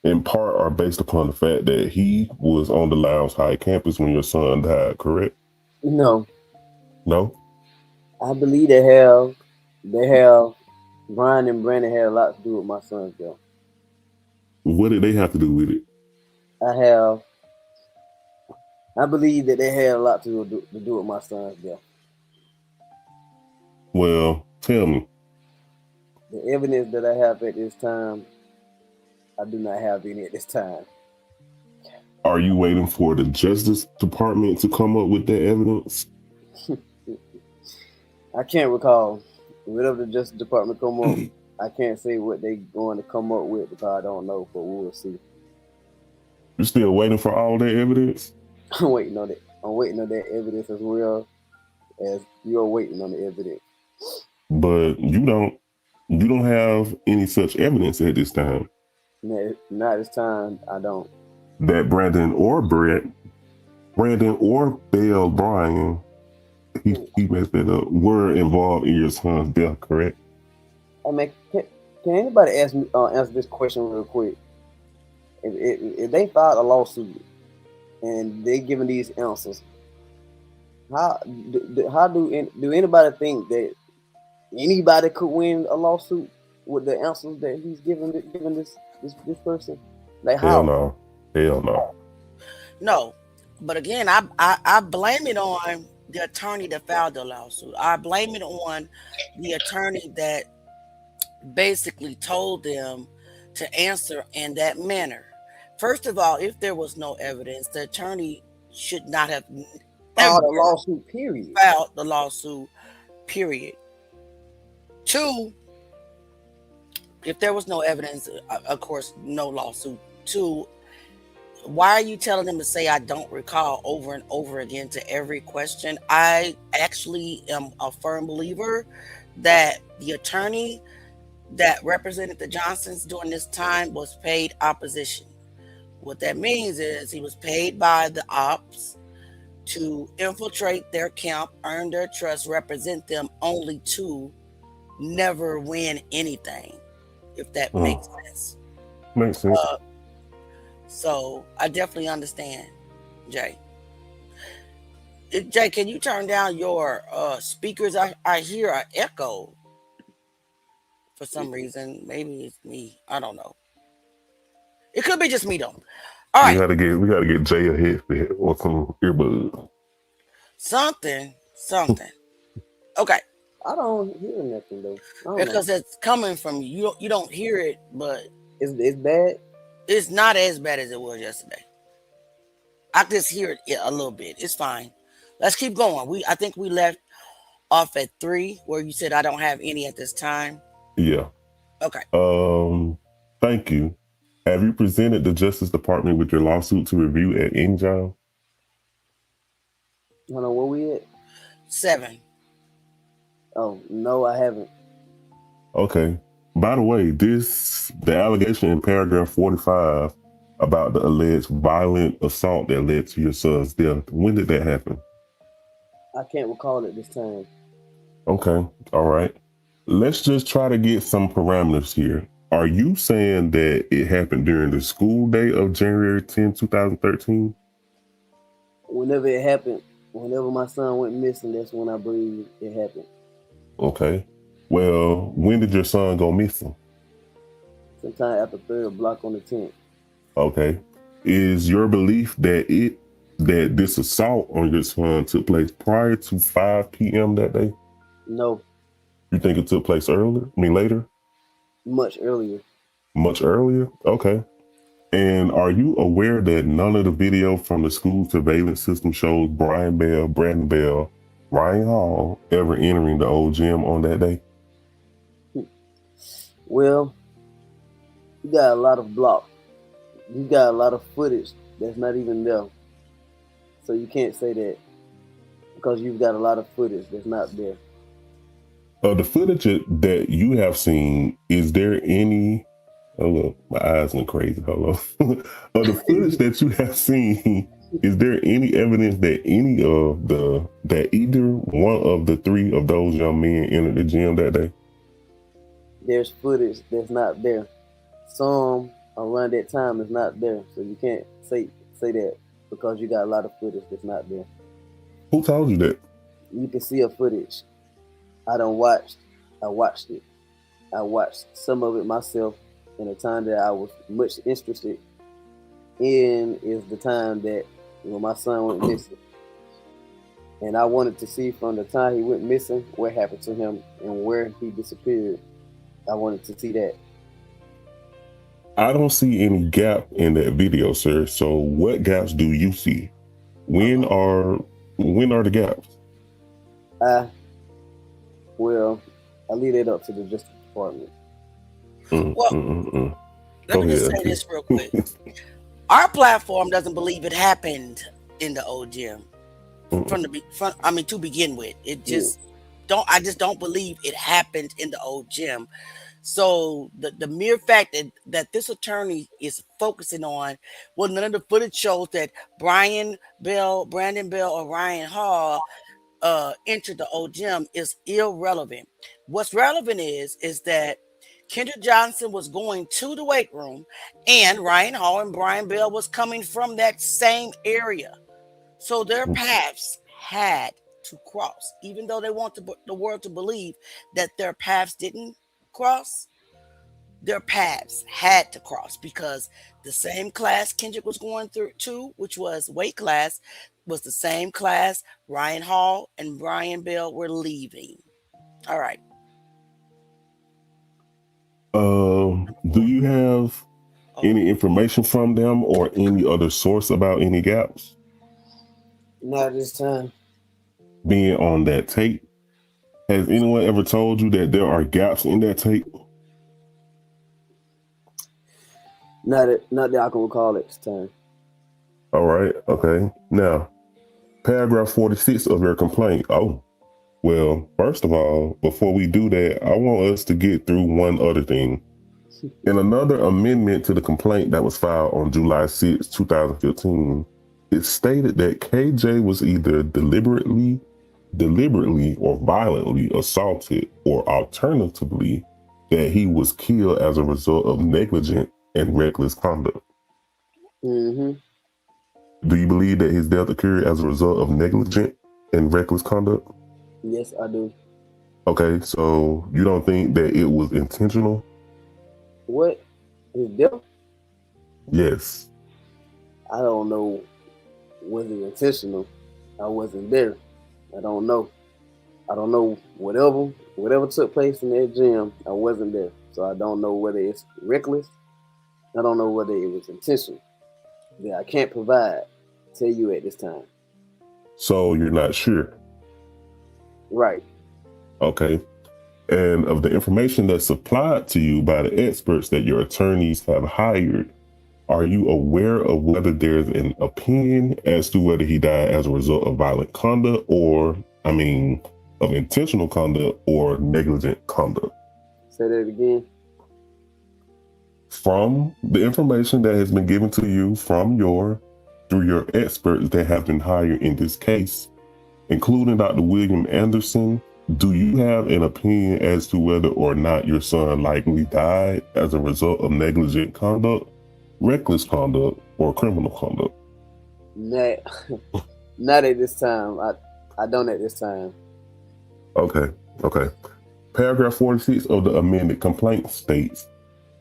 in part, are based upon the fact that he was on the Lowndes High campus when your son died, correct? No, No? I believe they have Brian and Brandon had a lot to do with my son's death. What did they have to do with it? I believe that they had a lot to do with my son's death. Well, tell me. The evidence that I have at this time, I do not have any at this time. Are you waiting for the Justice Department to come up with that evidence? I can't recall. Whatever the Justice Department come up, I can't say what they going to come up with because I don't know, but we'll see. You're still waiting for all that evidence? I'm waiting on it. I'm waiting on that evidence as well as you're waiting on the evidence. But you don't have any such evidence at this time. Not this time, I don't. That Brandon or Bell Brian, he messed that up, were involved in your son's death, correct? I mean, can anybody answer this question real quick? If they filed a lawsuit and they giving these answers, how do anybody think that anybody could win a lawsuit with the answers that he's giving this person? Like how? Hell no. No, but again, I blame it on the attorney that filed the lawsuit. I blame it on the attorney that basically told them to answer in that manner. First of all, if there was no evidence, the attorney should not have filed the lawsuit, period. Filed the lawsuit, period. 2, if there was no evidence, of course, no lawsuit. 2, why are you telling them to say I don't recall over and over again to every question? I actually am a firm believer that the attorney that represented the Johnsons during this time was paid opposition. What that means is he was paid by the ops to infiltrate their camp, earn their trust, represent them, only to never win anything, if that makes sense. Makes sense. So I definitely understand, Jay. Jay, can you turn down your speakers? I hear an echo for some reason. Maybe it's me. I don't know. It could be just me though. All right. We gotta get Jay a headset or some earbuds. Something. Okay. I don't hear nothing though. Because it's coming from you. You don't hear it, but it's bad. It's not as bad as it was yesterday. I just hear it a little bit. It's fine. Let's keep going. I think we left off at 3, where you said I don't have any at this time. Yeah. Okay. Thank you. Have you presented the Justice Department with your lawsuit to review at any time? Hold on, where we at? 7. Oh, no, I haven't. Okay. By the way, the allegation in paragraph 45 about the alleged violent assault that led to your son's death, when did that happen? I can't recall it this time. Okay. All right. Let's just try to get some parameters here. Are you saying that it happened during the school day of January 10, 2013? Whenever it happened, Whenever my son went missing, that's when I believe it happened. Okay. Well, when did your son go missing? Sometime after 3rd block on the 10th. Okay. Is your belief that this assault on your son took place prior to 5 p.m. that day? No, You think it took place earlier? I mean, later? much earlier. Much earlier? Okay. And are you aware that none of the video from the school surveillance system shows Brian Bell, Brandon Bell, Ryan Hall ever entering the old gym on that day? Well, you got a lot of block. You got a lot of footage that's not even there. So you can't say that because you've got a lot of footage that's not there. The footage that you have seen, is there any... Oh, look, my eyes went crazy. Hold on. The footage that you have seen, is there any evidence that either one of the 3 of those young men entered the gym that day? There's footage that's not there. Some around that time is not there. So you can't say that because you got a lot of footage that's not there. Who told you that? You can see a footage. I watched it. I watched some of it myself. And the time that I was much interested in is the time that when my son went missing. And I wanted to see from the time he went missing what happened to him and where he disappeared. I wanted to see that. I don't see any gap in that video, sir. So what gaps do you see? When are the gaps? I leave that up to the Justice Department. Let me just say this real quick. Our platform doesn't believe it happened in the old gym to begin with. It just I just don't believe it happened in the old gym. So the mere fact that this attorney is focusing on, well, none of the footage shows that Brandon Bell, or Ryan Hall entered the old gym is irrelevant. What's relevant is that Kendrick Johnson was going to the weight room and Ryan Hall and Brian Bell was coming from that same area. So their paths had to cross. Even though they want the world to believe that their paths didn't cross, their paths had to cross because the same class Kendrick was going through to, which was weight class, was the same class Ryan Hall and Brian Bell were leaving. All right. Do you have any information from them or any other source about any gaps? Not this time. Being on that tape, has anyone ever told you that there are gaps in that tape? Not that I can recall at this time. All right. Okay. Now, paragraph 46 of your complaint. Oh, well, first of all, before we do that, I want us to get through one other thing. In another amendment to the complaint that was filed on July 6, 2015, it stated that KJ was either deliberately or violently assaulted, or alternatively, that he was killed as a result of negligent and reckless conduct. Mm-hmm. Do you believe that his death occurred as a result of negligent and reckless conduct? Yes, I do. Okay, so you don't think that it was intentional? What? His death? Yes. I don't know. Was it intentional? I wasn't there. I don't know. Whatever took place in that gym, I wasn't there. So I don't know whether it's reckless. I don't know whether it was intentional. Yeah, I can't tell you at this time. So you're not sure? Right. Okay. And of the information that's supplied to you by the experts that your attorneys have hired, are you aware of whether there's an opinion as to whether he died as a result of violent conduct of intentional conduct or negligent conduct? Say that again. From the information that has been given to you through your experts that have been hired in this case, including Dr. William Anderson, do you have an opinion as to whether or not your son likely died as a result of negligent conduct, reckless conduct, or criminal conduct? Not at this time. I don't at this time. Okay. Paragraph 46 of the amended complaint states,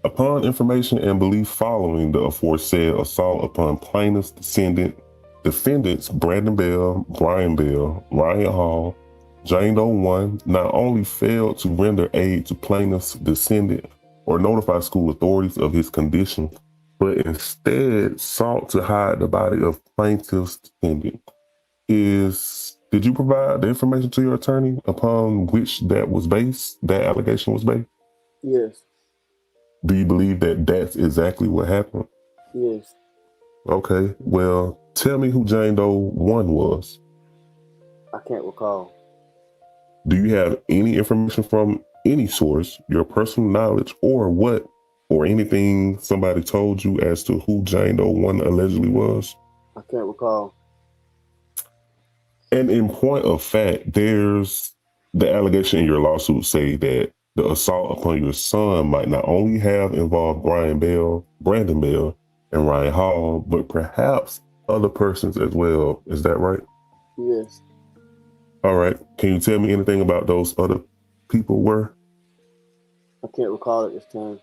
upon information and belief following the aforesaid assault upon plaintiff's defendants Brandon Bell, Brian Bell, Ryan Hall, Jane Doe 1 not only failed to render aid to plaintiff's descendant or notify school authorities of his condition, but instead sought to hide the body of plaintiff's descendant. Did you provide the information to your attorney upon which that allegation was based? Yes. Do you believe that that's exactly what happened? Yes. Okay, well, tell me who Jane Doe 1 was. I can't recall. Do you have any information from any source, your personal knowledge, or anything somebody told you as to who Jane Doe 1 allegedly was? I can't recall. And in point of fact, there's the allegation in your lawsuit say that the assault upon your son might not only have involved Brandon Bell, and Ryan Hall, but perhaps other persons as well. Is that right? Yes. All right. Can you tell me anything about those other people were? I can't recall at this time.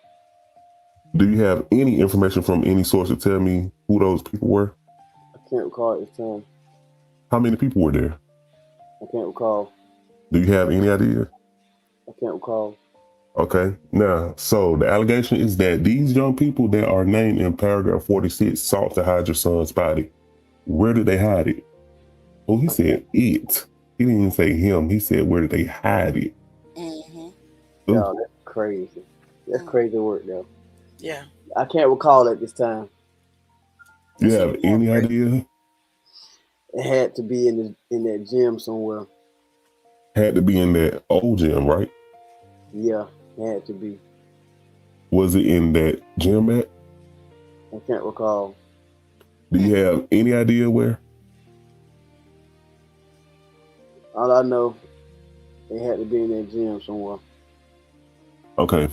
Do you have any information from any source to tell me who those people were? I can't recall at this time. How many people were there? I can't recall. Do you have any idea? I can't recall. Okay. Now, so the allegation is that these young people that are named in paragraph 46 sought to hide your son's body. Where did they hide it? Oh, he said it. He didn't even say him. He said, where did they hide it? Mm-hmm. No, that's crazy. That's crazy work, though. Yeah. I can't recall at this time. You have any idea? It had to be in that gym somewhere. Had to be in that old gym, right? Yeah, it had to be. Was it in that gym at? I can't recall. Do you have any idea where? All I know, it had to be in that gym somewhere. Okay.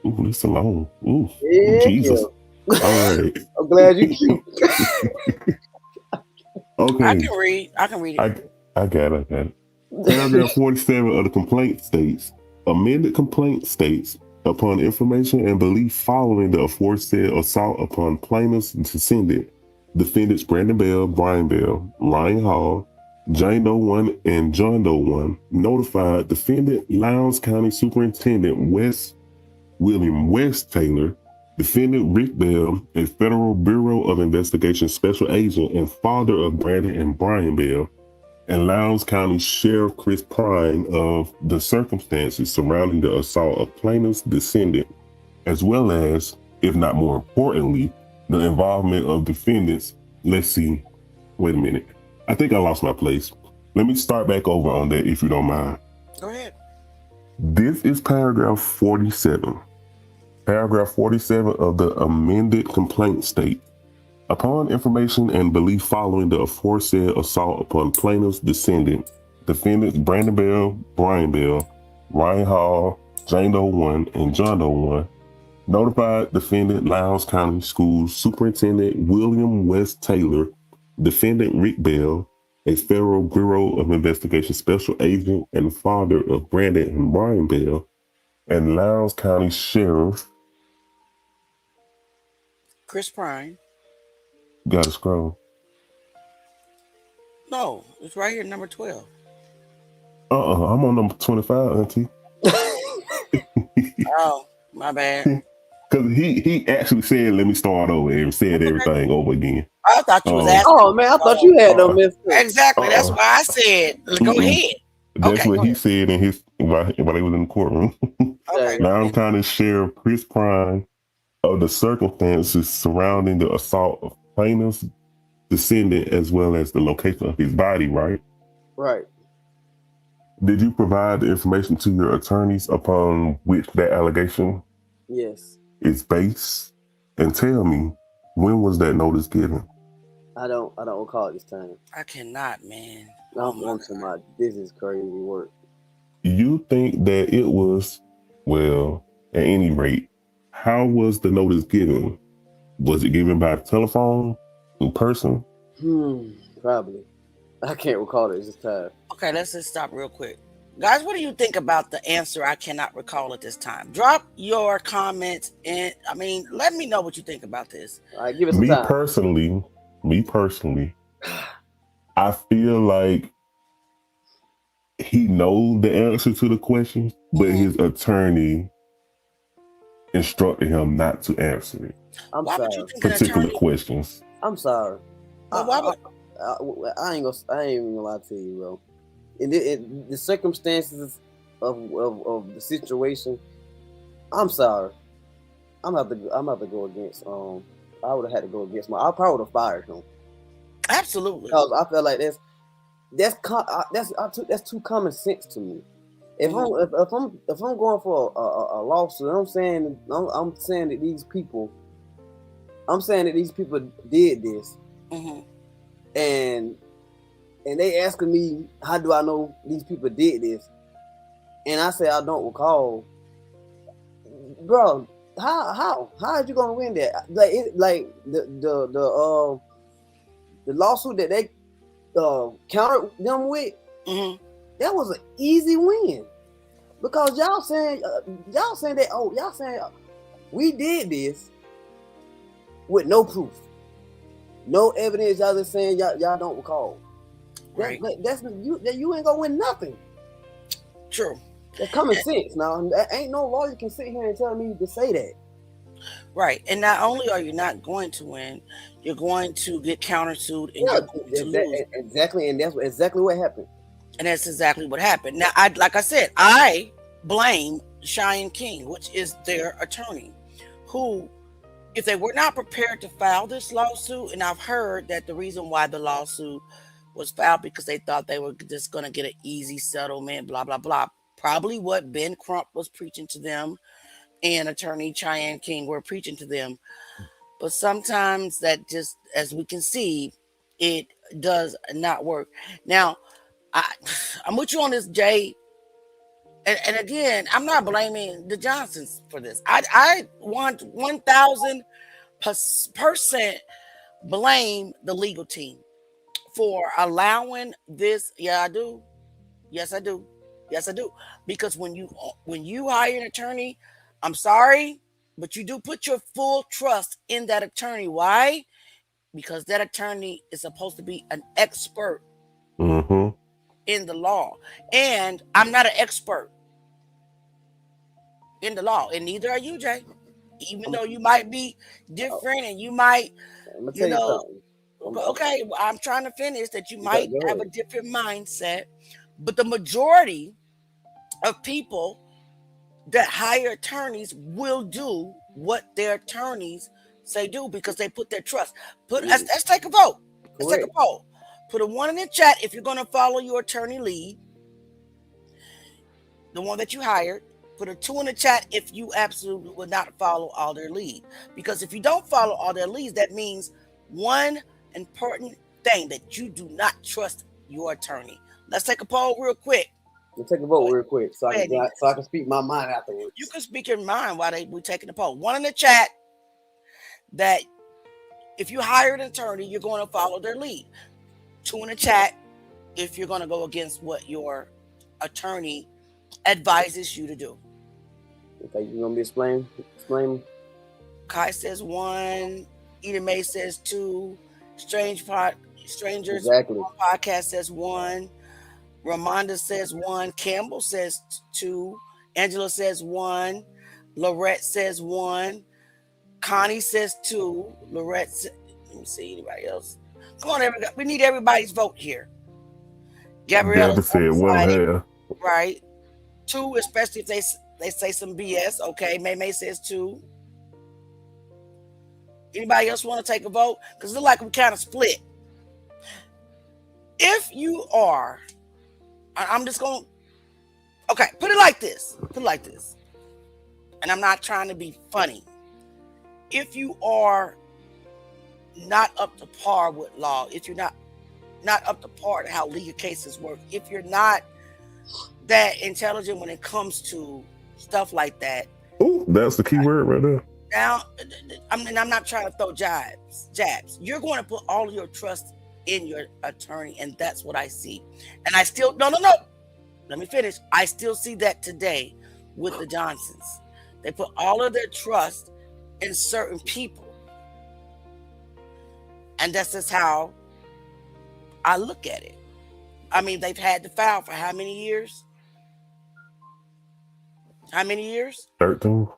Ooh, this is long. Ooh, Yeah, Jesus. yeah. All right. I'm glad you cute. Okay. I can read it. I got it. Paragraph 47 of the complaint states, amended complaint states, upon information and belief following the aforesaid assault upon plaintiff's descendant, defendants Brandon Bell, Brian Bell, Ryan Hall, Jane Doe 1, and John Doe 1, notified defendant Lowndes County Superintendent William West Taylor, defendant Rick Bell, a Federal Bureau of Investigation special agent and father of Brandon and Brian Bell, and Lowndes County Sheriff Chris Prine of the circumstances surrounding the assault of plaintiff's descendant, as well as, if not more importantly, the involvement of defendants. Let's see. Wait a minute. I think I lost my place. Let me start back over on that if you don't mind. Go ahead. This is paragraph 47. Paragraph 47 of the amended complaint states, upon information and belief following the aforesaid assault upon plaintiff's descendant, defendants Brandon Bell, Brian Bell, Ryan Hall, Jane Doe 1, and John Doe 1, notified defendant Lowndes County School Superintendent William West Taylor, defendant Rick Bell, a Federal Bureau of Investigation special agent and father of Brandon and Brian Bell, and Lowndes County Sheriff. Chris Prine. Gotta scroll. No, it's right here, number 12. I'm on number 25, Auntie. Oh, my bad. Because he actually said, let me start over and said everything over again. I thought you was asking. Oh, man, I thought you had no miss. Exactly. That's why I said, go ahead. That's Okay, what go he ahead. said in his while they was in the courtroom. Okay. Lowndes County Sheriff Chris Prine of the circumstances surrounding the assault of plaintiff's descendant as well as the location of his body, right? Right. Did you provide the information to your attorneys upon which that allegation Yes. is based? And tell me, when was that notice given? I don't recall this time. I cannot, man. I'm somebody. This is crazy work. You think that it was, well, at any rate, how was the notice given? Was it given by telephone, in person? Probably. I can't recall it this time. Okay, let's just stop real quick. Guys, what do you think about the answer I cannot recall at this time? Drop your comments and let me know what you think about this. All right, give it some Me time. personally, I feel like he knows the answer to the question, but his attorney instructed him not to answer it. Why would you think an Particular attorney? questions. I'm sorry. Well, why would, I ain't even gonna lie to you, bro. In the circumstances of the situation, I'm sorry. I'm have to go against. I would have had to go against I probably would have fired him. absolutely. Because I feel like that's too common sense to me. If I'm going for a lawsuit, I'm saying that these people did this, and they asking me how do I know these people did this, and I say I don't recall, bro. How are you gonna win that? Like the lawsuit that they countered them with, that was an easy win, because y'all saying that we did this with no proof, no evidence. Y'all just saying y'all don't recall. Right. You ain't gonna win nothing. True. That's common sense. Now, ain't no lawyer can sit here and tell me to say that. Right. And not only are you not going to win, you're going to get countersued and you're going to lose. Exactly, and that's exactly what happened. And that's exactly what happened. Now, like I said, I blame Cheyenne King, which is their attorney, who, if they were not prepared to file this lawsuit, and I've heard that the reason why the lawsuit was filed because they thought they were just going to get an easy settlement, blah, blah, blah. Probably what Ben Crump was preaching to them and attorney Cheyenne King were preaching to them. But sometimes that just, as we can see, it does not work. Now, I'm with you on this, Jay. And again, I'm not blaming the Johnsons for this. I want 1,000% blame the legal team for allowing this. Yeah, I do. Yes, I do. Yes, I do. Because when you hire an attorney, I'm sorry, but you do put your full trust in that attorney. Why? Because that attorney is supposed to be an expert in the law. And I'm not an expert in the law. And neither are you, Jay. Even though you might be different and you might, okay, I'm trying to finish that you might have a different mindset. But the majority of people that hire attorneys will do what their attorneys say do because they put their trust. Let's take a vote. Let's take a poll. Put a 1 in the chat if you're going to follow your attorney lead, the one that you hired. Put a 2 in the chat if you absolutely would not follow all their lead. Because if you don't follow all their leads, that means one important thing, that you do not trust your attorney. Let's take a poll real quick. We'll take a vote real quick so I can speak my mind afterwards. You can speak your mind while we're taking the poll. 1 in the chat that if you hire an attorney, you're going to follow their lead. 2 in the chat if you're going to go against what your attorney advises you to do. Okay, you want me to explain? Kai says 1. Eda May says 2. Strangers Podcast says 1. Ramonda says 1. Campbell says 2. Angela says 1. Lorette says 1. Connie says 2. Lorette let me see anybody else. Come on, everybody. We need everybody's vote here. Gabriella said 1.5. Right. 2, especially if they say some BS. Okay. May says 2. Anybody else want to take a vote? Because it looks like we kind of split. If you are, I'm just going to, okay, put it like this. And I'm not trying to be funny. If you are not up to par with law, if you're not up to par to how legal cases work, if you're not that intelligent when it comes to stuff like that. Oh, that's the key word right there. Now, I'm not trying to throw jabs. You're going to put all of your trust in your attorney, and that's what I see. And I still no. Let me finish. I still see that today with the Johnsons. They put all of their trust in certain people, and that's just how I look at it. I mean, they've had the file for how many years? How many years? 13.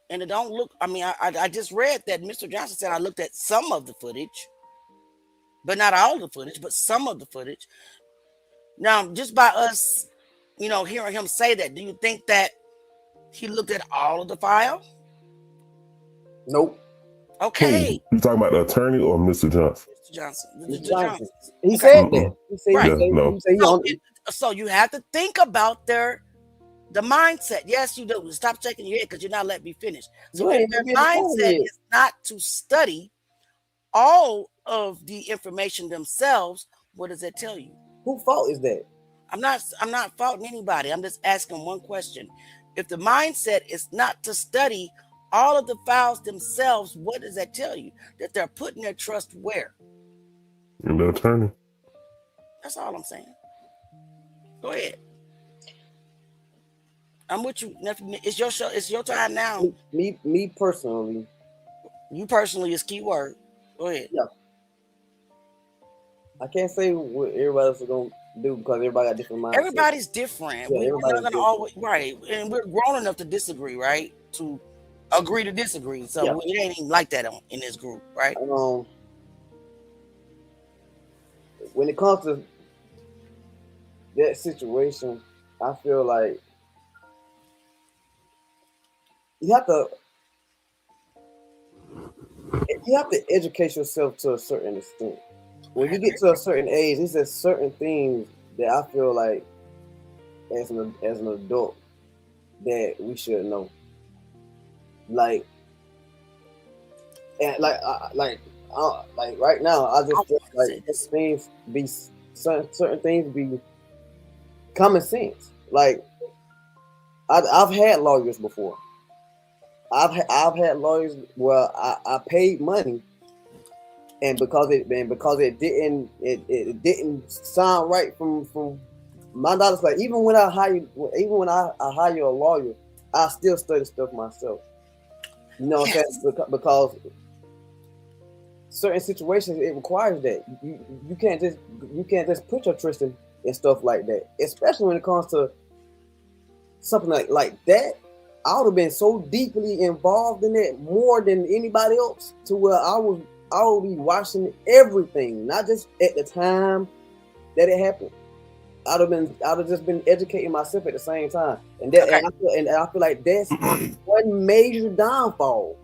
And it don't look. I mean, I just read that Mr. Johnson said I looked at some of the footage, but not all the footage, but some of the footage. Now, just by us, hearing him say that, do you think that he looked at all of the file? Nope. Okay. You talking about the attorney or Mr. Johnson? Mr. Johnson. Mr. The Johnson. Johnson. He Okay. said that. He said, Right. he said he So, on- so you have to think about the mindset. Yes, you do. Stop shaking your head because you're not letting me finish. So You if ain't their been before mindset yet. is not to study all of the information themselves, what does that tell you? Whose fault is that? I'm not faulting anybody. I'm just asking one question. If the mindset is not to study all of the files themselves, what does that tell you? That they're putting their trust where? In the attorney. That's all I'm saying. Go ahead. I'm with you. It's your show. It's your time now. Me personally. You personally is key word. Go ahead. Yeah. I can't say what everybody else is gonna do because everybody got different mindsets. Everybody's different. Yeah, We're everybody's not gonna always right, and we're grown enough to disagree, right? To agree to disagree. So Yeah. it ain't even like that in this group, right? When it comes to that situation, I feel like you have to educate yourself to a certain extent. When you get to a certain age, there's just certain things that I feel like as an adult that we should know. Like right now, I just feel like certain things be common sense. Like I've had lawyers before. I've had lawyers where I paid money, and because it didn't sound right from my dollars. Like even when I hire a lawyer, I still study stuff myself. You know what I'm saying? Because certain situations it requires that you can't just put your trust in stuff like that, especially when it comes to something like that. I would have been so deeply involved in it more than anybody else, to where I would be watching everything, not just at the time that it happened. I'd have just been educating myself at the same time, and I feel like that's one major downfall.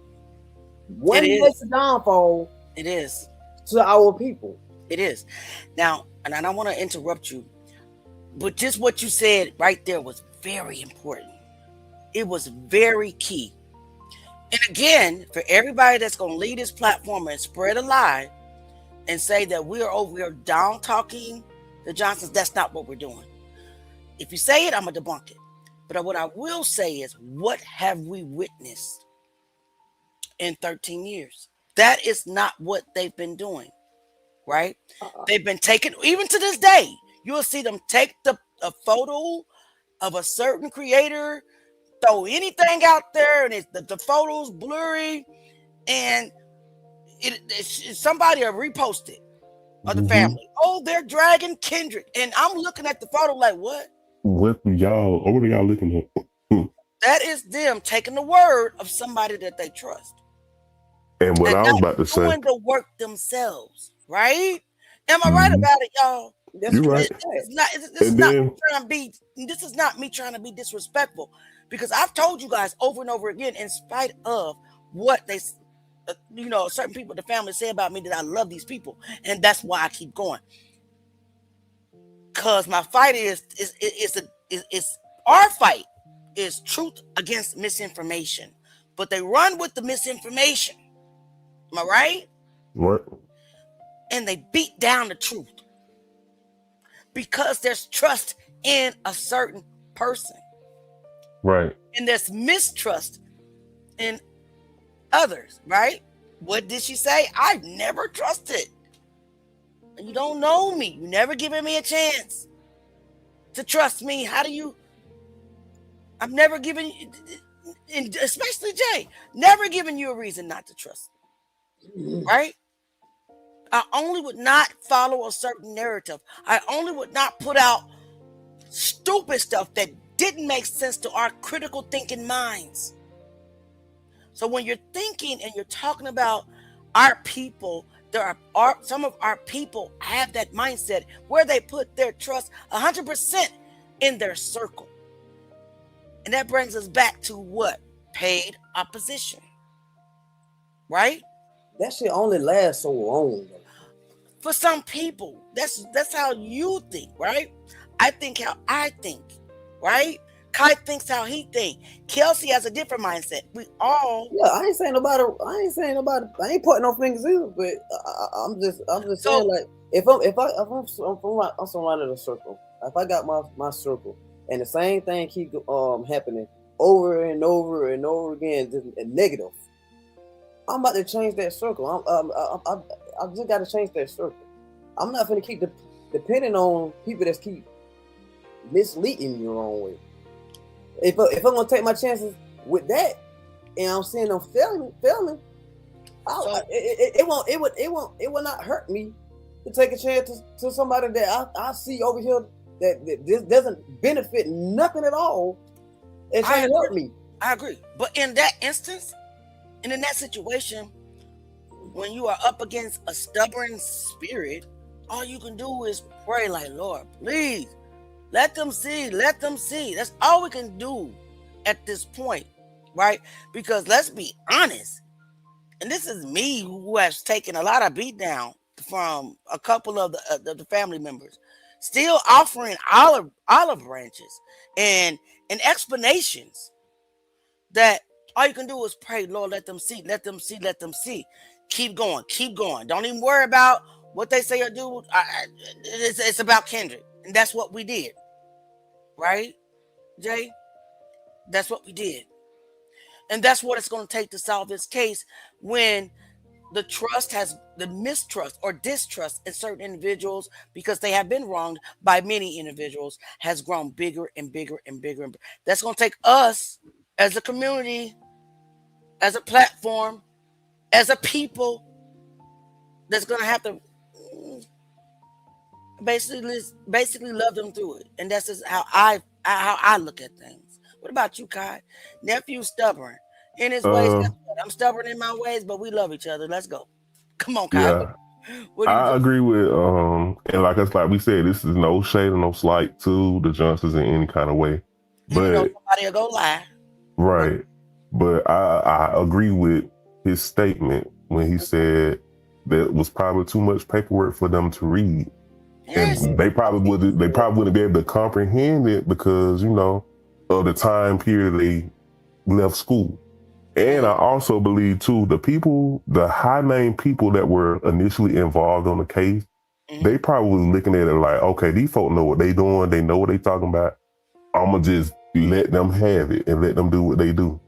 Major downfall. It is to our people. It is. Now, and I don't want to interrupt you, but just what you said right there was very important. It was very key. And again, for everybody that's going to lead this platform and spread a lie and say that we are over here down talking the Johnsons, that's not what we're doing. If you say it, I'm going to debunk it. But what I will say is, what have we witnessed in 13 years? That is not what they've been doing, right? They've been taking, even to this day, you'll see them take a photo of a certain creator, throw anything out there, and the photo's blurry, and somebody will repost it of the family. Oh, they're dragging Kendrick, and I'm looking at the photo like, what? What are y'all looking at? That is them taking the word of somebody that they trust. And what I was about to say, doing the work themselves, right? Am I right about it, y'all? You're right. This is not me trying to be disrespectful, because I've told you guys over and over again, in spite of what they, certain people, the family say about me, that I love these people, and that's why I keep going. Cause my fight is our fight is truth against misinformation, but they run with the misinformation. Am I right? What? And they beat down the truth because there's trust in a certain person. Right. And there's mistrust in others, right? What did she say? I've never trusted. You don't know me. You never given me a chance to trust me. How do you? I've never given you, and especially Jay, never given you a reason not to trust me, right? I only would not follow a certain narrative. I only would not put out stupid stuff that didn't make sense to our critical thinking minds. So when you're thinking and you're talking about our people, there are some of our people have that mindset where they put their trust 100% in their circle. And that brings us back to what? Paid opposition. Right? That shit only lasts so long, though. For some people, that's how you think, right? I think how I think, right? Kai thinks how he think. Kelsey has a different mindset. We all. Yeah, I ain't saying nobody. I ain't pointing no fingers either. But I'm just saying, like, if I'm surrounded in a circle, if I got my circle, and the same thing keep happening over and over and over again, just negative, I'm about to change that circle. I just got to change that circle. I'm not going to keep depending on people that keep misleading me the wrong way. If I'm going to take my chances with that, and I'm seeing them failing, it will not hurt me to take a chance to somebody that I see over here that this doesn't benefit nothing at all. It's trying to hurt me. I agree, but in that instance, and in that situation, when you are up against a stubborn spirit, all you can do is pray like, Lord, please, let them see. That's all we can do at this point, right? Because let's be honest, and this is me who has taken a lot of beat down from a couple of the family members, still offering olive branches and explanations that all you can do is pray, Lord, let them see. Keep going. Don't even worry about what they say or do. It's about Kendrick. And that's what we did. Right, Jay? That's what we did. And that's what it's going to take to solve this case when the mistrust or distrust in certain individuals, because they have been wronged by many individuals, has grown bigger and bigger and bigger. That's going to take us as a community, as a platform, as a people, that's going to have to basically love them through it. And that's just how I look at things. What about you, Kai? Nephew's stubborn in his ways. I'm stubborn in my ways, but we love each other. Let's go. Come on, Kai. Yeah. What do you I agree with and like we said, this is no shade or no slight to the Johnsons in any kind of way. But somebody will go lie. Right. But I agree with his statement when he said that was probably too much paperwork for them to read. Yes. And they probably wouldn't be able to comprehend it because, of the time period they left school. And I also believe too, the high name people that were initially involved on the case, they probably looking at it like, okay, these folk know what they doing. They know what they talking about. I'ma just let them have it and let them do what they do.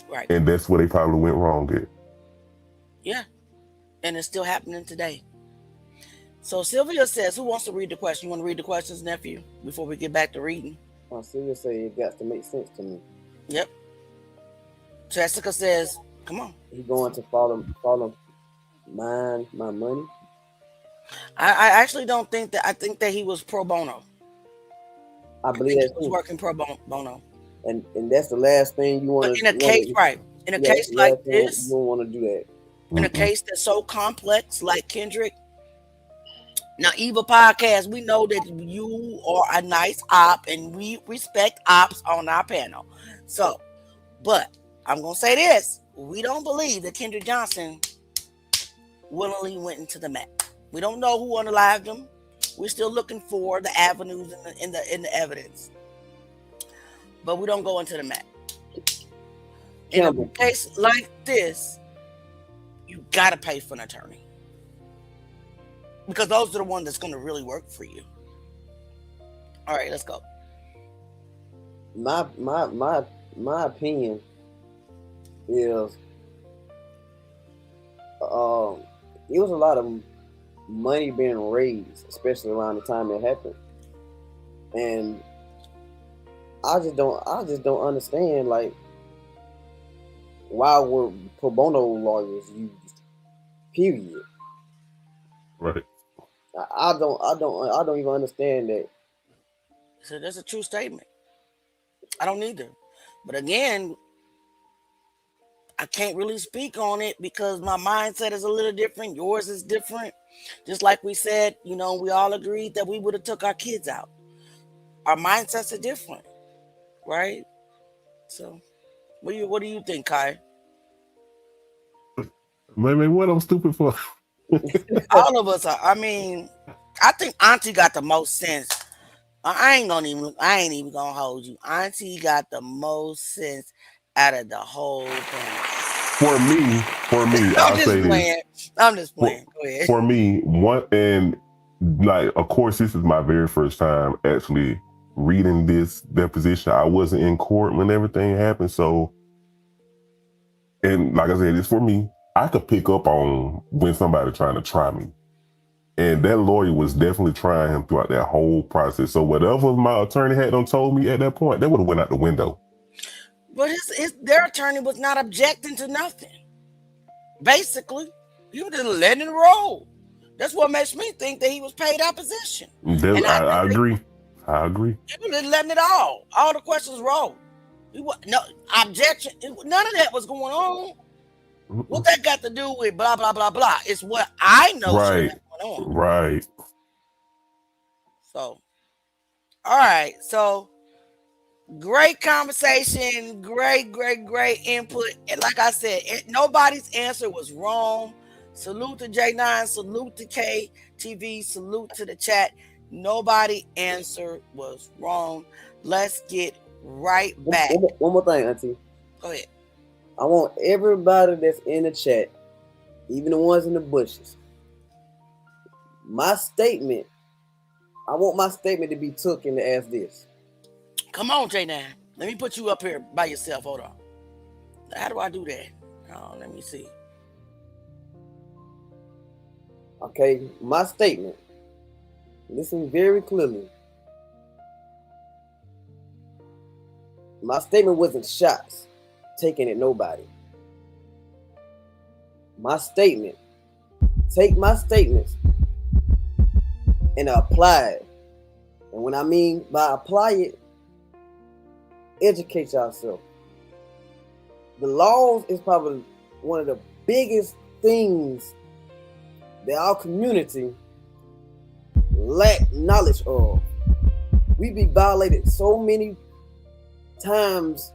Right. And that's where they probably went wrong at. Yeah. And it's still happening today. So Sylvia says, who wants to read the question? You want to read the questions, nephew, before we get back to reading? Sylvia said it got to make sense to me. Yep. Jessica says, come on. He going to follow my money? I actually don't think that. I think that he was pro bono. I believe that he was working pro bono. And that's the last thing you want to do. In a case, right. In a case like this, you don't want to do that. In a case that's so complex like Kendrick. Now, Eva Podcast, we know that you are a nice op and we respect ops on our panel. So, but I'm going to say this. We don't believe that Kendrick Johnson willingly went into the mat. We don't know who unalived him. We're still looking for the avenues in the evidence. But we don't go into the mat. In a case like this, you got to pay for an attorney. Because those are the ones that's going to really work for you. All right, let's go. My opinion is it was a lot of money being raised, especially around the time it happened, and I just don't understand like why were pro bono lawyers used. Period. Right. I don't even understand that. So that's a true statement. I don't either. But again, I can't really speak on it because my mindset is a little different. Yours is different. Just like we said, we all agreed that we would have took our kids out. Our mindsets are different, right? So, what do you think, Kai? Maybe what I'm stupid for. All of us are. I mean, I think Auntie got the most sense. I ain't even gonna hold you. Auntie got the most sense out of the whole thing. For me, I'm I'll just say this. playing. I'm just For, playing. Go ahead. for me, of course, this is my very first time actually reading this deposition. I wasn't in court when everything happened. So, and like I said, it's for me. I could pick up on when somebody trying to try me. And that lawyer was definitely trying him throughout that whole process. So whatever my attorney had done told me at that point, that would have went out the window. But their attorney was not objecting to nothing. Basically, he was just letting it roll. That's what makes me think that he was paid opposition. I agree. I agree. He was just letting it all the questions roll. No objection. None of that was going on. What that got to do with blah blah blah blah? It's what I know Right. going on. Right. So, all right. So, great conversation. Great input. And like I said, nobody's answer was wrong. Salute to J9. Salute to KTV. Salute to the chat. Nobody answer was wrong. Let's get right back. One more thing, Auntie. Go ahead. I want everybody that's in the chat, even the ones in the bushes, I want my statement to be taken as this. Come on, J9. Let me put you up here by yourself. Hold on. How do I do that? Oh, let me see. Okay, my statement. Listen very clearly. My statement wasn't shots taken at nobody. My statement. Take my statements and apply it. And when I mean by apply it, educate yourself. The laws is probably one of the biggest things that our community lack knowledge of. We be violated so many times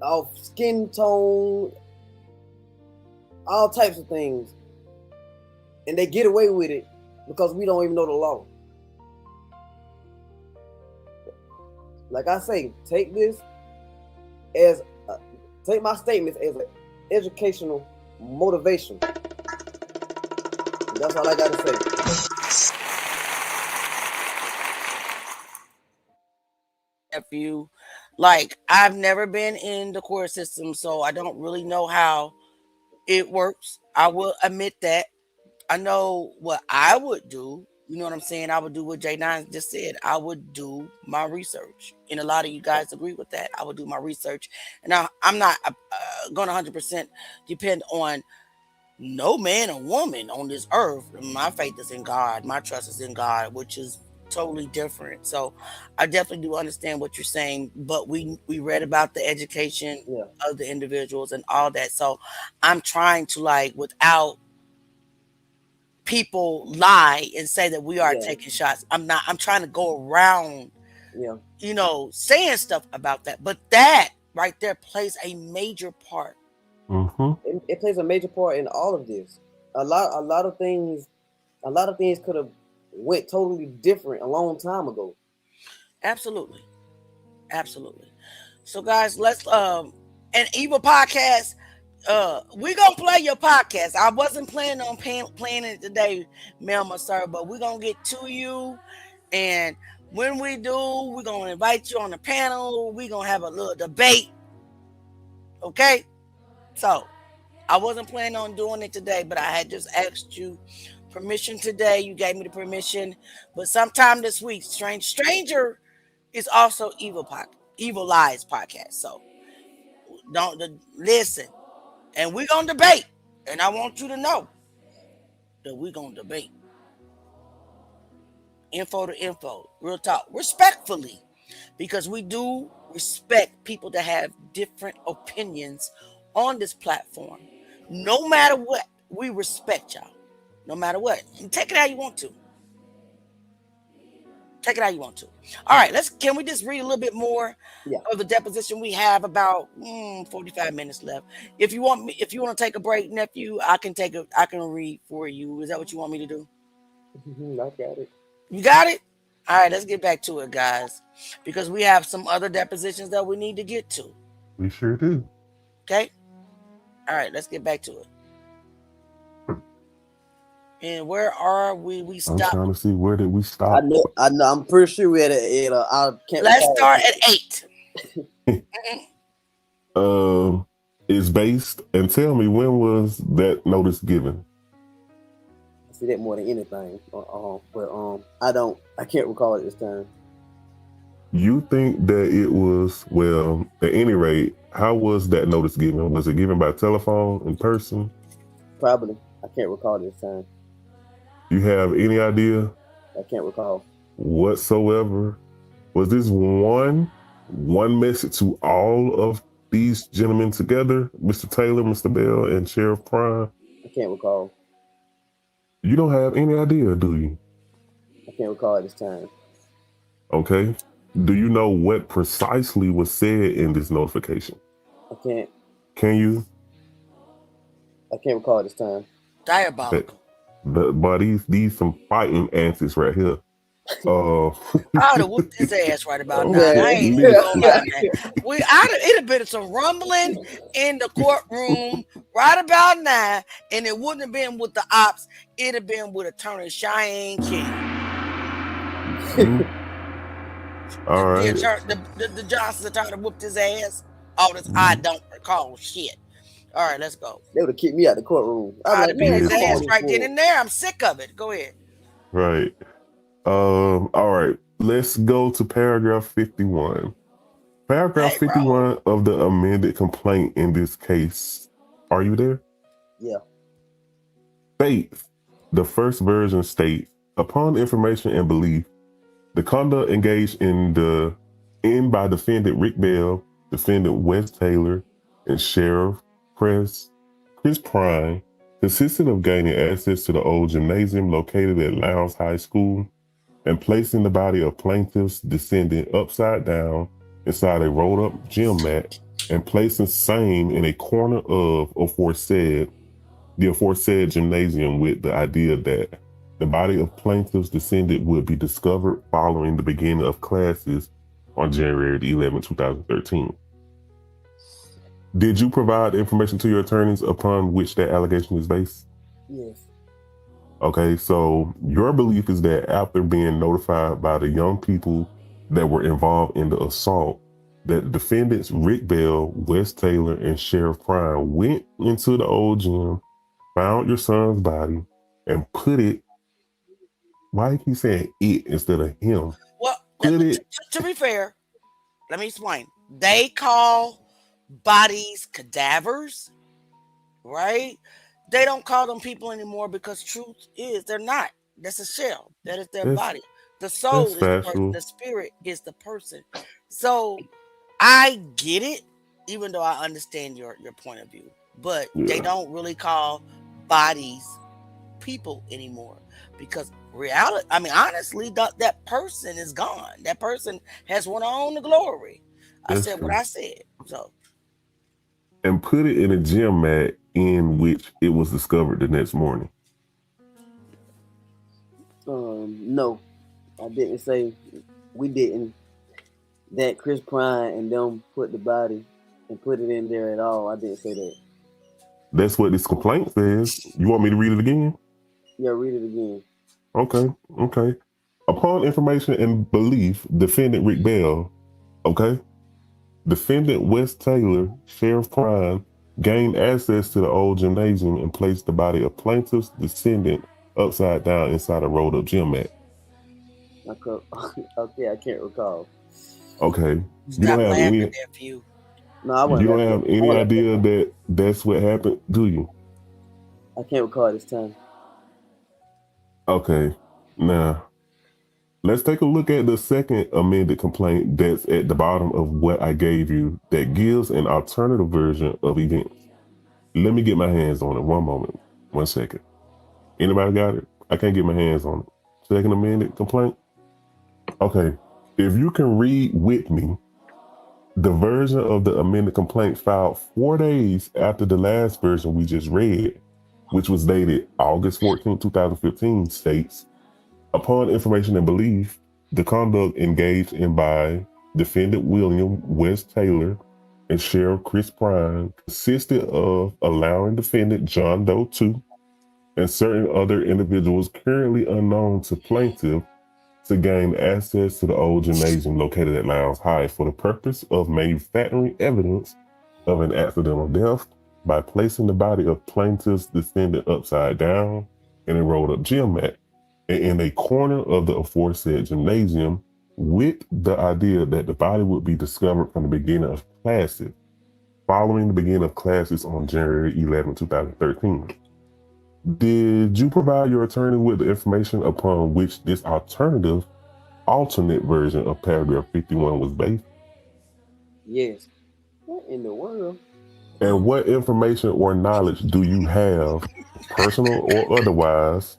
of skin tone, all types of things, and they get away with it because we don't even know the law. Like I say, take my statements as an educational motivation. That's all I gotta say. Nephew, like I've never been in the court system, so I don't really know how it works. I will admit that. I know what I would do. You know what I'm saying? I would do what J9 just said. I would do my research. And a lot of you guys agree with that. I would do my research. And now I'm not going to 100% depend on no man or woman on this earth. My faith is in God. My trust is in God, which is totally different. So I definitely do understand what you're saying, but we read about the education of the individuals and all that. So I'm trying to, without people lie and say that we are taking shots. I'm trying to go around, saying stuff about that. But that right there plays a major part. Mm-hmm. It plays a major part in all of this. A lot of things could have went totally different a long time ago. Absolutely. So guys, let's an evil podcast. We're gonna play your podcast. I wasn't planning on playing it today, Melma, sir, but we're gonna get to you, and when we do, we're gonna invite you on the panel. We're gonna have a little debate. Okay, so I wasn't planning on doing it today, but I had just asked you permission today. You gave me the permission. But sometime this week, Stranger is also Evil Lies podcast. So don't listen. And we're gonna debate. And I want you to know that we're gonna debate. Info to info. Real talk. Respectfully. Because we do respect people that have different opinions on this platform. No matter what, we respect y'all. No matter what. And take it how you want to. Take it how you want to. All right, can we just read a little bit more of the deposition? We have about 45 minutes left. If you want to take a break, nephew, I can read for you. Is that what you want me to do? I got it. You got it? All right, let's get back to it, guys. Because we have some other depositions that we need to get to. We sure do. Okay? All right, let's get back to it. And where are we? We stopped. I'm trying to see, where did we stop? I know. I'm pretty sure we're at I can't. Let's start at 8. Is based, and tell me, when was that notice given? I see that more than anything. But I can't recall it this time. You think that it was, well, at any rate, how was that notice given? Was it given by telephone, in person? Probably. I can't recall it this time. You have any idea? I can't recall. Whatsoever? Was this one message to all of these gentlemen together? Mr. Taylor, Mr. Bell, and Sheriff Prime? I can't recall. You don't have any idea, do you? I can't recall it this time. Okay. Do you know what precisely was said in this notification? I can't. Can you? I can't recall it this time. Diabolical. But these some fighting answers right here. I'd have whooped his ass right about now. I ain't even gonna lie, man. It'd have been some rumbling in the courtroom right about now, and it wouldn't have been with the ops. It'd have been with Attorney Cheyenne King. All right. The Johnson attorney whooped his ass. All this I don't recall shit. All right, let's go. They would have kicked me out of the courtroom. I'd have been his ass right then and there. I'm sick of it. Go ahead. Right. All right. Let's go to paragraph 51. Paragraph 51 of the amended complaint in this case. Are you there? Yeah. States. The first version states, upon information and belief, the conduct engaged in by defendant Rick Bell, defendant Wes Taylor, and Sheriff Chris Prime consisted of gaining access to the old gymnasium located at Lowndes High School and placing the body of plaintiff's descendant upside down inside a rolled up gym mat and placing same in a corner of the aforesaid gymnasium with the idea that the body of plaintiff's descendant would be discovered following the beginning of classes on January 11, 2013. Did you provide information to your attorneys upon which that allegation is based? Yes. Okay, so your belief is that after being notified by the young people that were involved in the assault, that defendants Rick Bell, Wes Taylor, and Sheriff Prime went into the old gym, found your son's body, and put it, why do you keep saying it instead of him? Well, to be fair, let me explain. They call bodies cadavers, right? They don't call them people anymore because truth is they're not. That's a shell. That is their body. The soul is the person. The spirit is the person. So I get it, even though I understand your point of view. But they don't really call bodies people anymore because reality. I mean, honestly, that person is gone. That person has went on to glory. I said what I said. So. And put it in a gym mat in which it was discovered the next morning. No, I didn't say we didn't. That Chris Prime and them put the body and put it in there at all. I didn't say that. That's what this complaint says. You want me to read it again? Yeah, read it again. Okay. Upon information and belief, defendant Rick Bell, defendant Wes Taylor, Sheriff Prime, gained access to the old gymnasium and placed the body of plaintiff's descendant upside down inside a rolled up gym mat. Okay, I can't recall. Okay. You Stop don't have laughing, any nephew. No, I wasn't. you don't have any idea that that's what happened, do you? I can't recall this time. Okay. Now, let's take a look at the second amended complaint that's at the bottom of what I gave you that gives an alternative version of events. Let me get my hands on it. One moment. 1 second. Anybody got it? I can't get my hands on it. Second amended complaint? Okay. If you can read with me, the version of the amended complaint filed 4 days after the last version we just read, which was dated August 14, 2015, states, upon information and belief, the conduct engaged in by defendant William West Taylor and Sheriff Chris Prime consisted of allowing defendant John Doe 2 and certain other individuals currently unknown to plaintiff to gain access to the old gymnasium located at Lowndes High for the purpose of manufacturing evidence of an accidental death by placing the body of plaintiff's descendant upside down in a rolled up gym mat and in a corner of the aforesaid gymnasium with the idea that the body would be discovered from the beginning of classes, following the beginning of classes on January 11, 2013. Did you provide your attorney with the information upon which this alternate version of paragraph 51 was based? Yes. What in the world? And what information or knowledge do you have, personal or otherwise,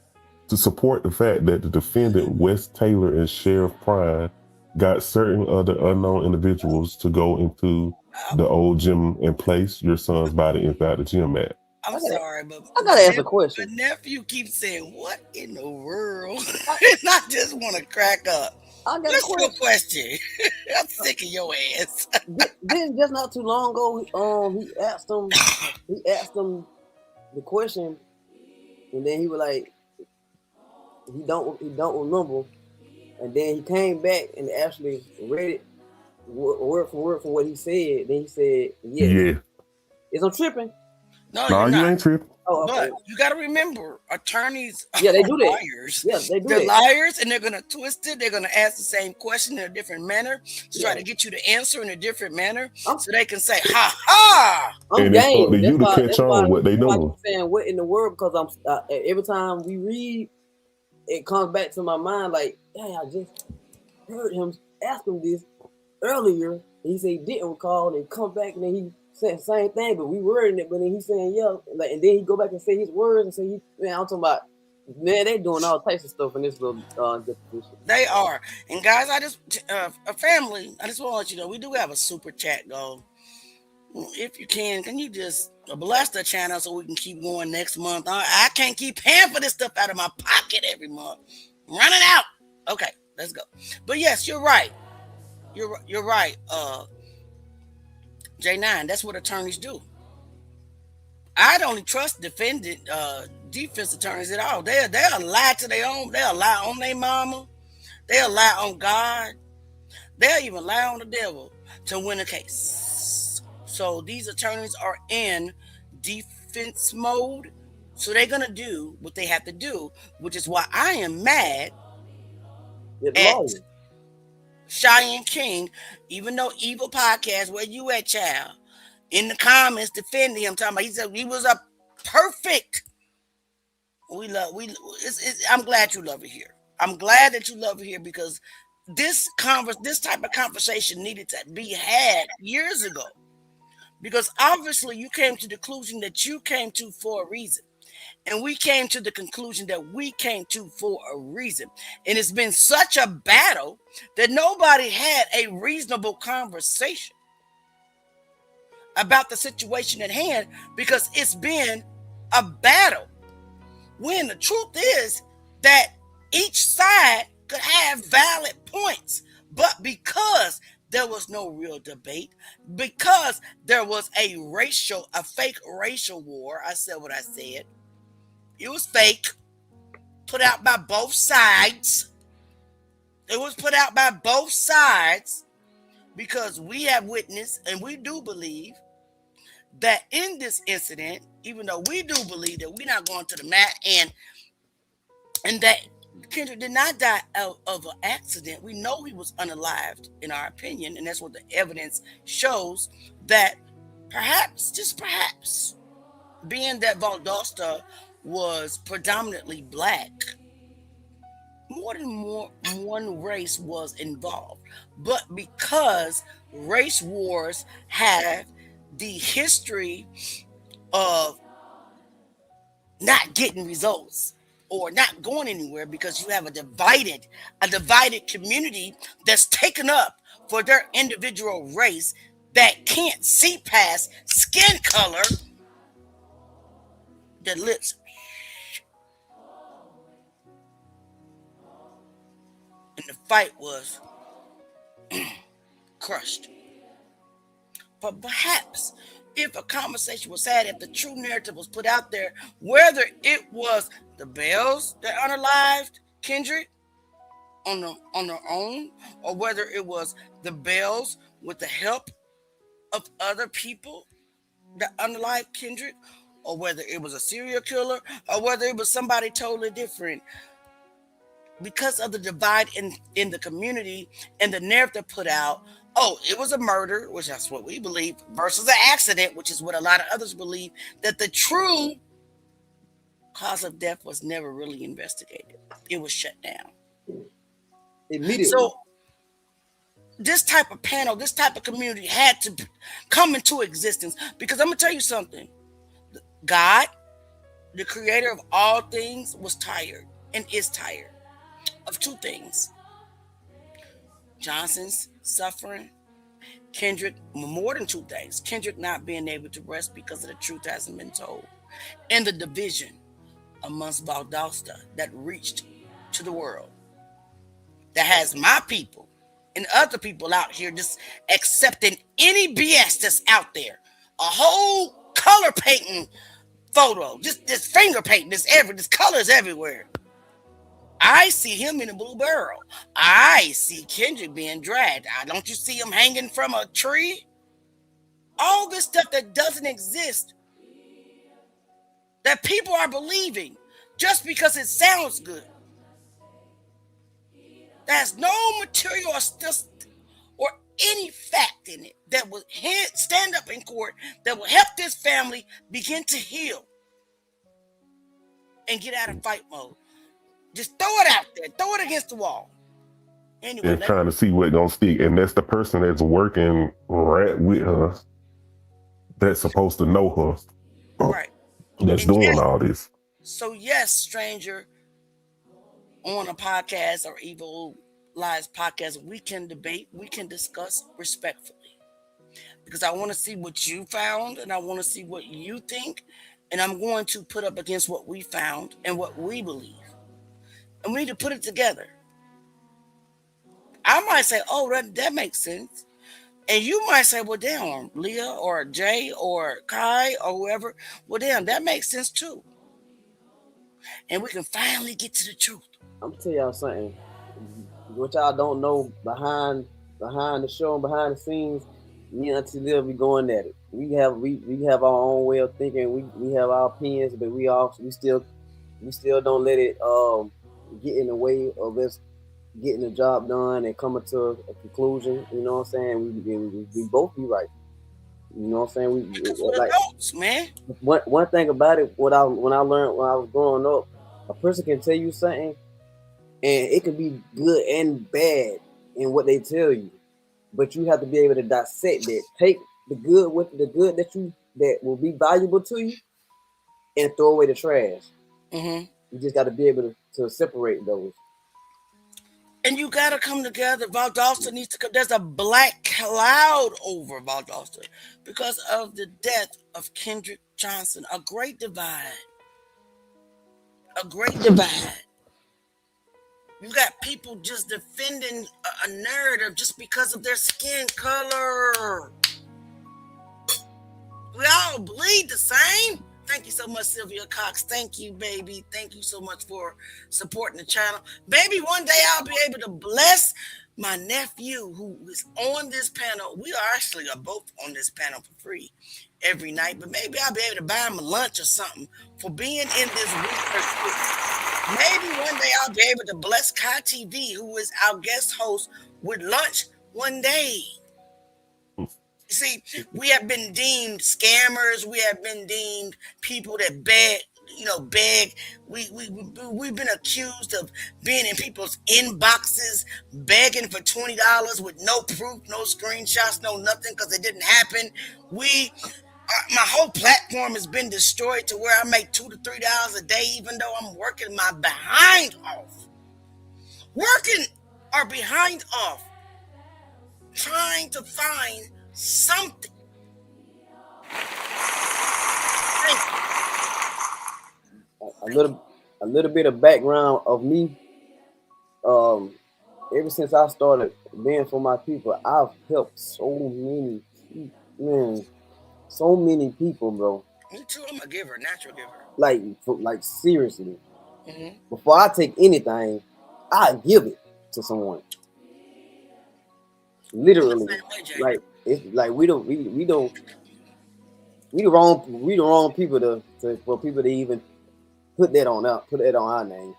to support the fact that the defendant West Taylor and Sheriff Prime got certain other unknown individuals to go into the old gym and place your son's body inside the gym mat? I'm sorry, but I gotta ask a question. My nephew keeps saying, "What in the world?" And I just want to crack up. I got What's a your question. question? I'm sick of your ass. Then just not too long ago, he asked him the question, and then he was like, he don't remember, and then he came back and actually read it word for word from what he said. Then he said, "Yeah." Is I'm tripping? No, you you're not. ain't tripping. Oh, okay. But you got to remember, attorneys Yeah, they do that. liars. Yeah, they do They're that. liars, and they're going to twist it. They're going to ask the same question in a different manner to try to get you to answer in a different manner so they can say, "Ha ha!" I'm game. It's you to catch on what they doing. doing. I'm saying what in the world, because I'm every time we read, it comes back to my mind like, hey, I just heard him ask him this earlier. He said he didn't recall, and then come back and then he said the same thing, but we wording it, but then he's saying yeah, like, and then he go back and say his words and say, man, I'm talking about, man, they doing all types of stuff in this little deposition. They are. And guys, I just a family, I just want to let you know, we do have a super chat goal. If you can you just bless the channel so we can keep going next month? I can't keep paying for this stuff out of my pocket every month. I'm running out. Okay, let's go. But yes, you're right. You're right. J9, that's what attorneys do. I don't trust defense attorneys at all. They'll lie to their own. They'll lie on their mama. They'll lie on God. They'll even lie on the devil to win a case. So these attorneys are in defense mode. So they're going to do what they have to do, which is why I am mad at Cheyenne King, even though Evil Podcast, where you at, child, in the comments defending him, talking about he said he was a perfect. I'm glad you love it here. I'm glad that you love it here because this type of conversation needed to be had years ago. Because obviously you came to the conclusion that you came to for a reason. And we came to the conclusion that we came to for a reason. And it's been such a battle that nobody had a reasonable conversation about the situation at hand because it's been a battle. When the truth is that each side could have valid points, but because there was no real debate, because there was a fake racial war, I said what I said. It was fake, put out by both sides. It was put out by both sides because we have witnessed and we do believe that in this incident, even though we do believe that we're not going to the mat and that Kendrick did not die of an accident. We know he was unalived, in our opinion, and that's what the evidence shows, that perhaps, just perhaps, being that Valdosta was predominantly black, more than one race was involved. But because race wars have the history of not getting results or not going anywhere, because you have a divided community that's taken up for their individual race, that can't see past skin color, the lips, and the fight was crushed. But perhaps if a conversation was had, if the true narrative was put out there, whether it was the Bells that unalived Kendrick on their own, or whether it was the Bells with the help of other people that unalived Kendrick, or whether it was a serial killer, or whether it was somebody totally different, because of the divide in the community and the narrative put out, oh, it was a murder, which that's what we believe, versus an accident, which is what a lot of others believe, that the true cause of death was never really investigated. It was shut down. Immediately. So this type of panel, this type of community had to come into existence, because I'm going to tell you something. God, the creator of all things, was tired and is tired of two things: Johnson's suffering, Kendrick, more than two things, Kendrick not being able to rest because of the truth hasn't been told, and the division amongst Valdosta that reached to the world, that has my people and other people out here just accepting any BS that's out there. A whole color painting photo, just this finger painting, this colors everywhere. I see him in a blue barrel. I see Kendrick being dragged. Don't you see him hanging from a tree? All this stuff that doesn't exist, that people are believing just because it sounds good. There's no material or any fact in it that will stand up in court that will help this family begin to heal and get out of fight mode. Just throw it out there. Throw it against the wall. Anyway, and trying to see what's gonna stick. And that's the person that's working right with her, that's supposed to know her. Right. That's And doing yes, all this. So yes, stranger, on a podcast or Evil Lies podcast, we can debate, we can discuss respectfully. Because I want to see what you found and I want to see what you think. And I'm going to put up against what we found and what we believe. And we need to put it together. I might say, oh, that makes sense. And you might say, well, damn, Leah or Jay or Kai or whoever, well, damn, that makes sense too. And we can finally get to the truth. I'm gonna tell y'all something. What y'all don't know behind the show and behind the scenes, me and Auntie Lil be going at it. We have our own way of thinking. We have our opinions, but we still don't let it get in the way of us getting the job done and coming to a conclusion. You know what I'm saying? We both be right. You know what I'm saying? Because we're adults, man. One thing about it, when I learned when I was growing up, a person can tell you something, and it can be good and bad in what they tell you, but you have to be able to dissect that. Take the good with the good that will be valuable to you, and throw away the trash. Mm-hmm. You just got to be able to separate those. And you got to come together. Valdosta needs to come. There's a black cloud over Valdosta because of the death of Kendrick Johnson. A great divide. A great divide. You got people just defending a narrative just because of their skin color. We all bleed the same. Thank you so much, Sylvia Cox. Thank you, baby. Thank you so much for supporting the channel. Baby, one day I'll be able to bless my nephew who is on this panel. We are actually both on this panel for free. every night, but maybe I'll be able to buy him a lunch or something for being in this research group. Maybe one day I'll be able to bless Kai TV, who is our guest host, with lunch one day. You see, we have been deemed scammers. We have been deemed people that beg. We've been accused of being in people's inboxes, begging for $20 with no proof, no screenshots, no nothing, because it didn't happen. My whole platform has been destroyed to where I make $2 to $3 a day, even though I'm working my behind off. Working our behind off, trying to find something. A little bit of background of me. Ever since I started being for my people, I've helped so many people, bro. Me too. I'm a giver, natural giver. Like seriously. Mm-hmm. Before I take anything, I give it to someone. Literally, like it's like we the wrong people for people to even put that on our name.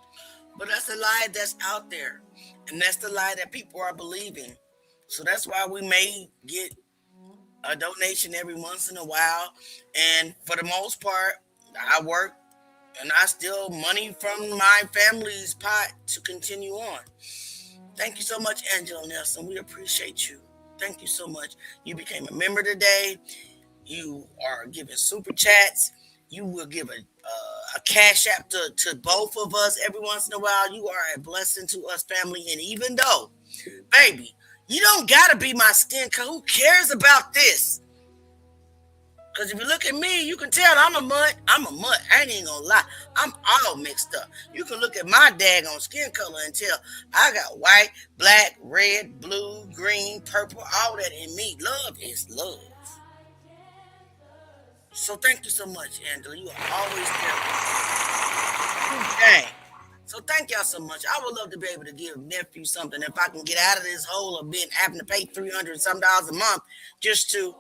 But that's the lie that's out there, and that's the lie that people are believing. So that's why we may get a donation every once in a while, and for the most part, I work and I steal money from my family's pot to continue on. Thank you so much, Angela Nelson. We appreciate you. Thank you so much. You became a member today. You are giving super chats. You will give a cash app to both of us every once in a while. You are a blessing to us, family. And even though, baby, you don't got to be my skin color. Who cares about this? Because if you look at me, you can tell I'm a mutt. I'm a mutt. I ain't even gonna lie. I'm all mixed up. You can look at my daggone skin color and tell I got white, black, red, blue, green, purple, all that in me. Love is love. So thank you so much, Angela. You are always there. Dang. So thank y'all so much. I would love to be able to give nephew something if I can get out of this hole of being having to pay $300 and some a month just to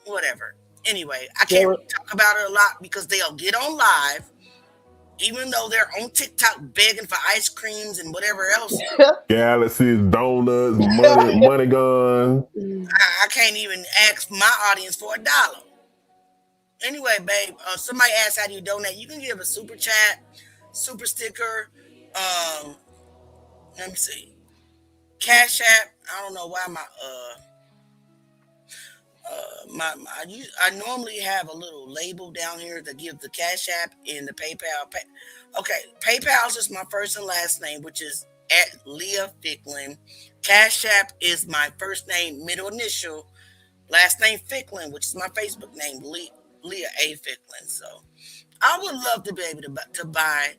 whatever. Anyway, I can't really talk about it a lot because they'll get on live, even though they're on TikTok begging for ice creams and whatever else. Galaxies, donuts, money gun. I can't even ask my audience for $1. Anyway, babe, somebody asked how do you donate. You can give a super chat, super sticker. Let me see. Cash App. I don't know why I normally have a little label down here that gives the Cash App and the PayPal. Okay, PayPal is just my first and last name, which is at Leah Ficklin. Cash App is my first name, middle initial, last name Ficklin, which is my Facebook name, Leah A. Ficklin. So I would love to be able to buy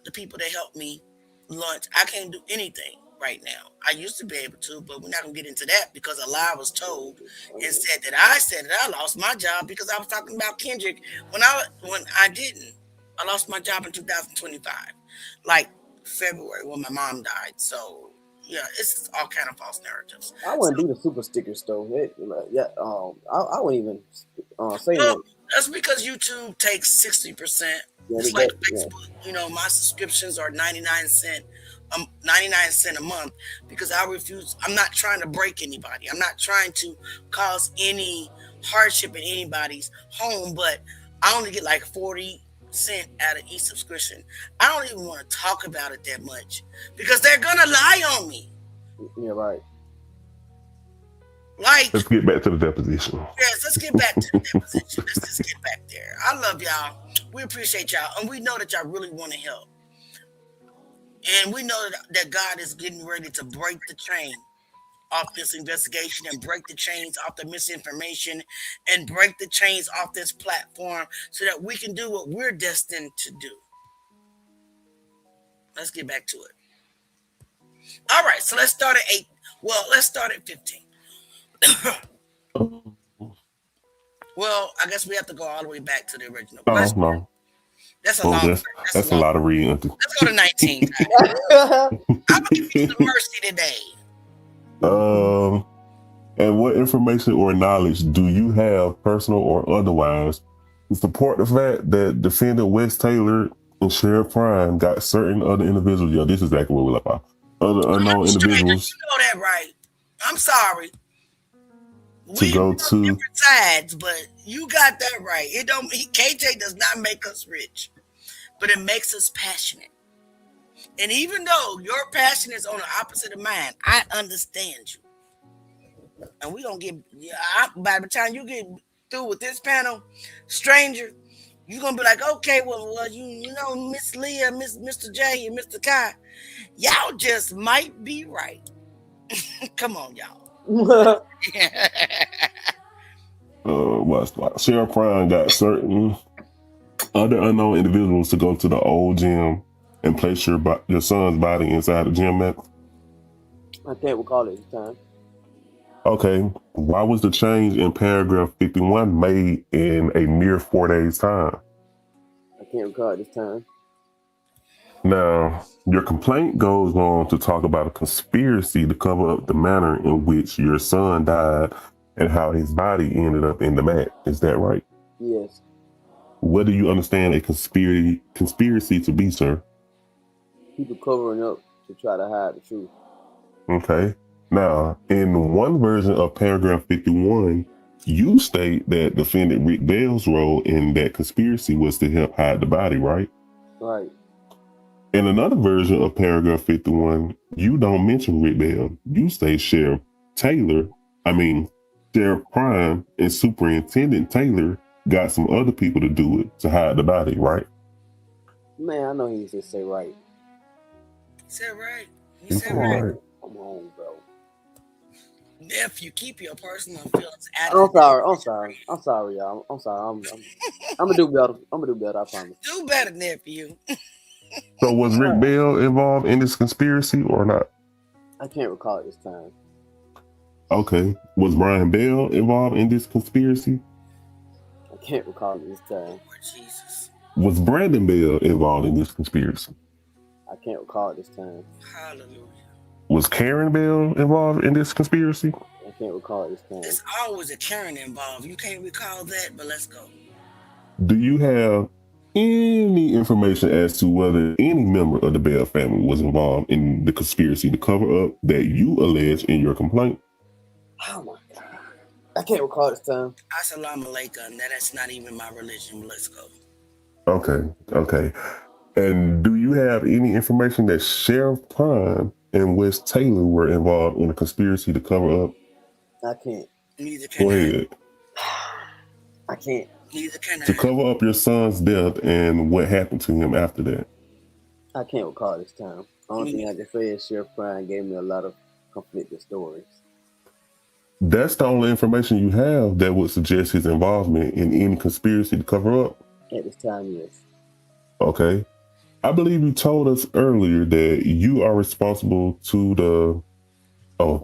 the people that help me lunch. I can't do anything right now. I used to be able to, but we're not gonna get into that because a lie was told and said that I lost my job because I was talking about Kendrick when I didn't. I lost my job in 2025, like February when my mom died. So yeah, it's all kind of false narratives. I wouldn't do the super stickers though. I wouldn't even say that. That's because YouTube takes 60%. It's like Facebook. You know, my subscriptions are 99 cents a month because I refuse. I'm not trying to break anybody. I'm not trying to cause any hardship in anybody's home, but I only get like 40 cents out of each subscription. I don't even want to talk about it that much because they're gonna lie on me. Yeah, right. Like, let's get back to the deposition. Yes, let's get back to the deposition. Let's just get back there. I love y'all. We appreciate y'all, and we know that y'all really want to help. And we know that God is getting ready to break the chain off this investigation and break the chains off the misinformation and break the chains off this platform so that we can do what we're destined to do. Let's get back to it. All right, so let's start at 8. Well, let's start at 15. Well, I guess we have to go all the way back to the original question. No. That's a long. That's a lot of reading. Let's go to 19. I'm gonna give you some mercy today. And what information or knowledge do you have, personal or otherwise, to support the fact that defendant Wes Taylor and Sheriff Prime got certain other individuals? Yeah, this is exactly what we're left out. Other unknown individuals. You know that right. I'm sorry. To go to different sides, but you got that right. It don't. KJ does not make us rich, but it makes us passionate. And even though your passion is on the opposite of mine, I understand you. And we gonna get. By the time you get through with this panel, stranger, you're gonna be like, okay, well, you know, Miss Leah, Mr. J, and Mr. Kai, y'all just might be right. Come on, y'all. Sheriff Prime got certain other unknown individuals to go to the old gym and place your son's body inside the gym mat. I can't recall it this time. Okay, why was the change in paragraph 51 made in a mere 4 days' time? I can't recall it this time. Now, your complaint goes on to talk about a conspiracy to cover up the manner in which your son died and how his body ended up in the mat. Is that right? Yes. What do you understand a conspiracy to be, sir? People covering up to try to hide the truth. Okay. Now, in one version of paragraph 51, you state that defendant Rick Bell's role in that conspiracy was to help hide the body, right? Right. In another version of paragraph 51, you don't mention Rick Bell. You say Sheriff Prime and Superintendent Taylor got some other people to do it to hide the body, right? Man, I know he just say right. He said right. He said right. Come on, bro. Nephew, keep your personal feelings out of it. I'm sorry, y'all. I'm sorry. I'm gonna do better. I promise. Do better, nephew. So was Rick Bell involved in this conspiracy or not? I can't recall it this time. Okay. Was Brian Bell involved in this conspiracy? I can't recall it this time. Lord Jesus. Was Brandon Bell involved in this conspiracy? I can't recall it this time. Hallelujah. Was Karen Bell involved in this conspiracy? I can't recall it this time. There's always a Karen involved. You can't recall that, but let's go. Do you have any information as to whether any member of the Bell family was involved in the conspiracy to cover up that you allege in your complaint? Oh my God. I can't recall this time. Assalamu alaikum. That's not even my religion. Let's go. Okay. And do you have any information that Sheriff Prime and Wes Taylor were involved in a conspiracy to cover up? I can't. Neither can Go ahead. I can't. Neither can I. To cover up your son's death and what happened to him after that? I can't recall this time. Only thing I can say is Sheriff Prime gave me a lot of conflicting stories. That's the only information you have that would suggest his involvement in any conspiracy to cover up? At this time, yes. Okay. I believe you told us earlier that you are responsible to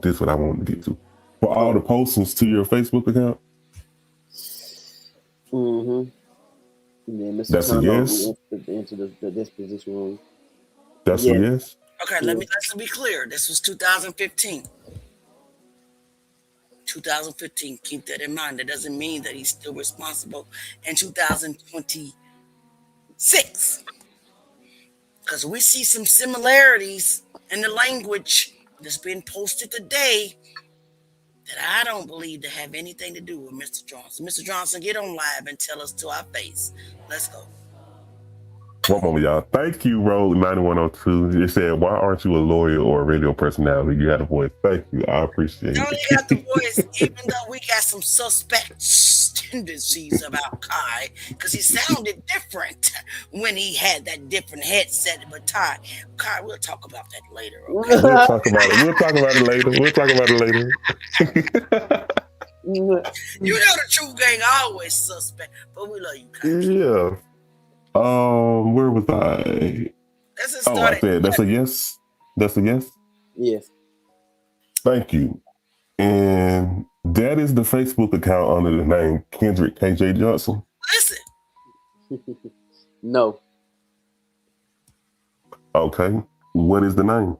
this is what I wanted to get to. For all the postings to your Facebook account? Mm-hmm. Yeah, Mr. That's a yes? Into the disposition room. That's a yes? Okay, let's be clear. This was 2015. 2015. Keep that in mind. That doesn't mean that he's still responsible in 2026. Because we see some similarities in the language that's been posted today that I don't believe to have anything to do with Mr. Johnson. Mr. Johnson, get on live and tell us to our face. Let's go. One moment, y'all. Thank you, Road 9102. You said, why aren't you a lawyer or a radio personality? You got a voice. Thank you. I appreciate it. You only got the voice, even though we got some suspect tendencies about Kai, because he sounded different when he had that different headset. But Kai, we'll talk about that later. Okay? We'll talk about it later. You know the truth gang always suspect, but we love you, Kai. Yeah. Where was I? I said that's a yes. That's a yes? Yes. Thank you. And that is the Facebook account under the name Kendrick KJ Johnson. Listen. No. Okay. What is the name?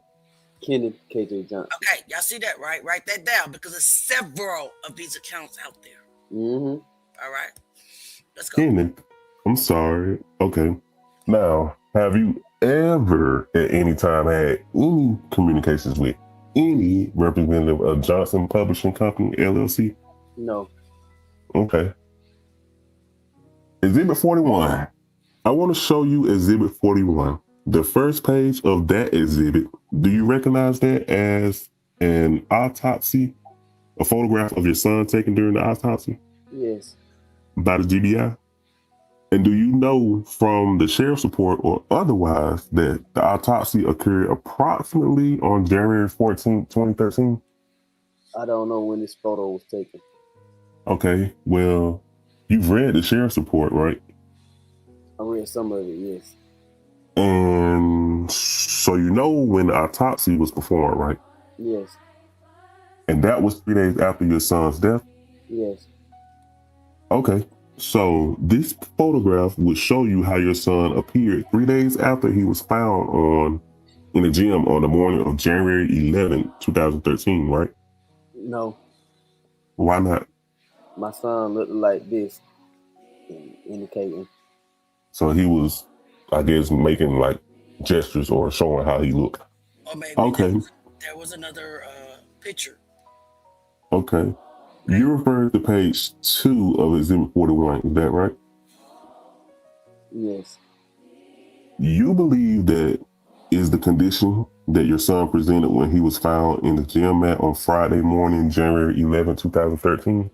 Kendrick KJ Johnson. Okay, y'all see that, right? Write that down because there's several of these accounts out there. Mm-hmm. All right, let's go. Kenneth, I'm sorry. Okay. Now, have you ever at any time had any communications with any representative of Johnson Publishing Company, LLC? No. Okay. Exhibit 41. I want to show you Exhibit 41. The first page of that exhibit, do you recognize that as an autopsy? A photograph of your son taken during the autopsy Yes. by the GBI? And do you know from the sheriff's report or otherwise that the autopsy occurred approximately on January 14th, 2013? I don't know when this photo was taken. Okay, well, you've read the sheriff's report, right? I read some of it, yes. And so you know when the autopsy was performed, right? Yes. And that was 3 days after your son's death? Yes. Okay, so this photograph would show you how your son appeared 3 days after he was found in the gym on the morning of January 11, 2013, right? No. Why not? My son looked like this, indicating. So he was, I guess, making like gestures or showing how he looked. Or maybe Okay. there was another picture. Okay. You're referring to page 2 of Exhibit 41, is that right? Yes. You believe that is the condition that your son presented when he was found in the gym mat on Friday morning, January 11, 2013?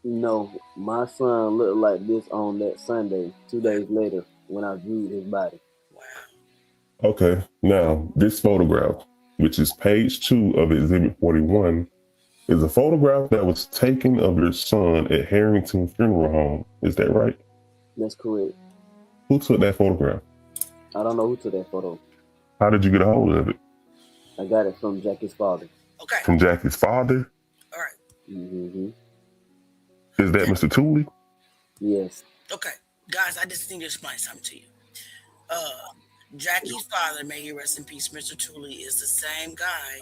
No, my son looked like this on that Sunday, 2 days later, when I viewed his body. Wow. Okay. Now, this photograph, which is page 2 of Exhibit 41, is a photograph that was taken of your son at Harrington Funeral Home. Is that right? That's correct. Who took that photograph? I don't know who took that photo. How did you get a hold of it? I got it from Jackie's father. Okay. From Jackie's father? All right. Mm-hmm. Is that Mr. Tooley? Yes. Okay, guys, I just need to explain something to you. Jackie's father, may he rest in peace, Mr. Tooley, is the same guy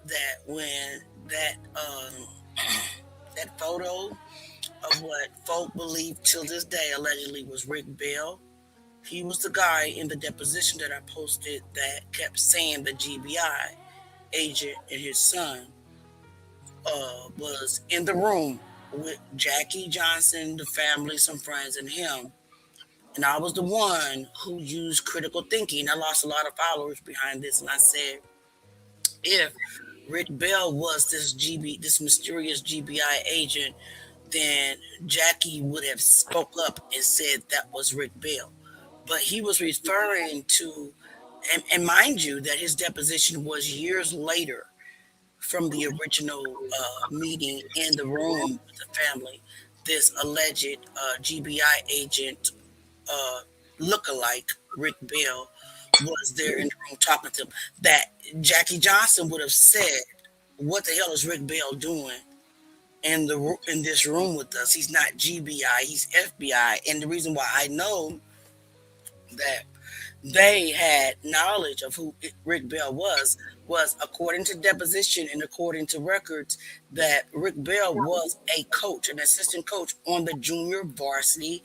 that when that that photo of what folk believe till this day allegedly was Rick Bell, he was the guy in the deposition that I posted that kept saying the GBI agent and his son was in the room with Jackie Johnson, the family, some friends, and him. And I was the one who used critical thinking. I lost a lot of followers behind this, and I said, if Rick Bell was this mysterious GBI agent, then Jackie would have spoke up and said that was Rick Bell. But he was referring to, and mind you, that his deposition was years later from the original meeting in the room with the family. This alleged GBI agent lookalike, Rick Bell, was there in the room talking to him. That Jackie Johnson would have said, what the hell is Rick Bell doing in this room with us? He's not GBI, he's FBI. And the reason why I know that they had knowledge of who Rick Bell was according to deposition and according to records that Rick Bell was a coach, an assistant coach on the junior varsity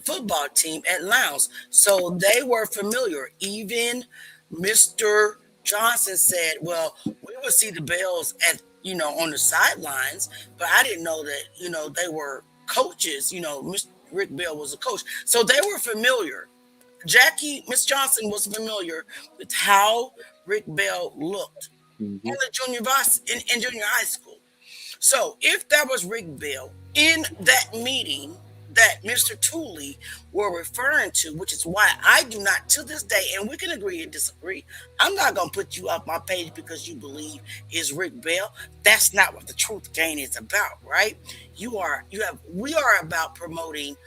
football team at Lowndes. So they were familiar. Even Mr. Johnson said, well, we would see the Bells at, on the sidelines, but I didn't know that, they were coaches. Mr. Rick Bell was a coach. So they were familiar. Miss Johnson was familiar with how Rick Bell looked in the in junior high school. So if that was Rick Bell in that meeting that Mr. Tooley were referring to, which is why I do not, to this day, and we can agree and disagree, I'm not going to put you off my page because you believe is Rick Bell. That's not what the Truth Game is about, right? We are about promoting,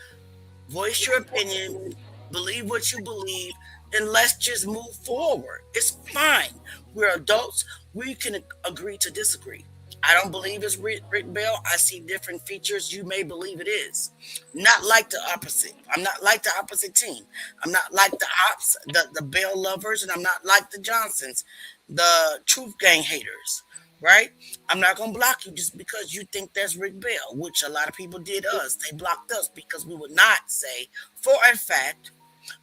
voice your opinion, believe what you believe, and let's just move forward. It's fine. We're adults. We can agree to disagree. I don't believe it's Rick Bell. I see different features. You may believe it is. Not like the opposite. I'm not like the opposite team. I'm not like the Bell lovers, and I'm not like the Johnsons. the Truth Gang haters, right? I'm not gonna block you just because you think that's Rick Bell, which a lot of people did us. They blocked us because we would not say for a fact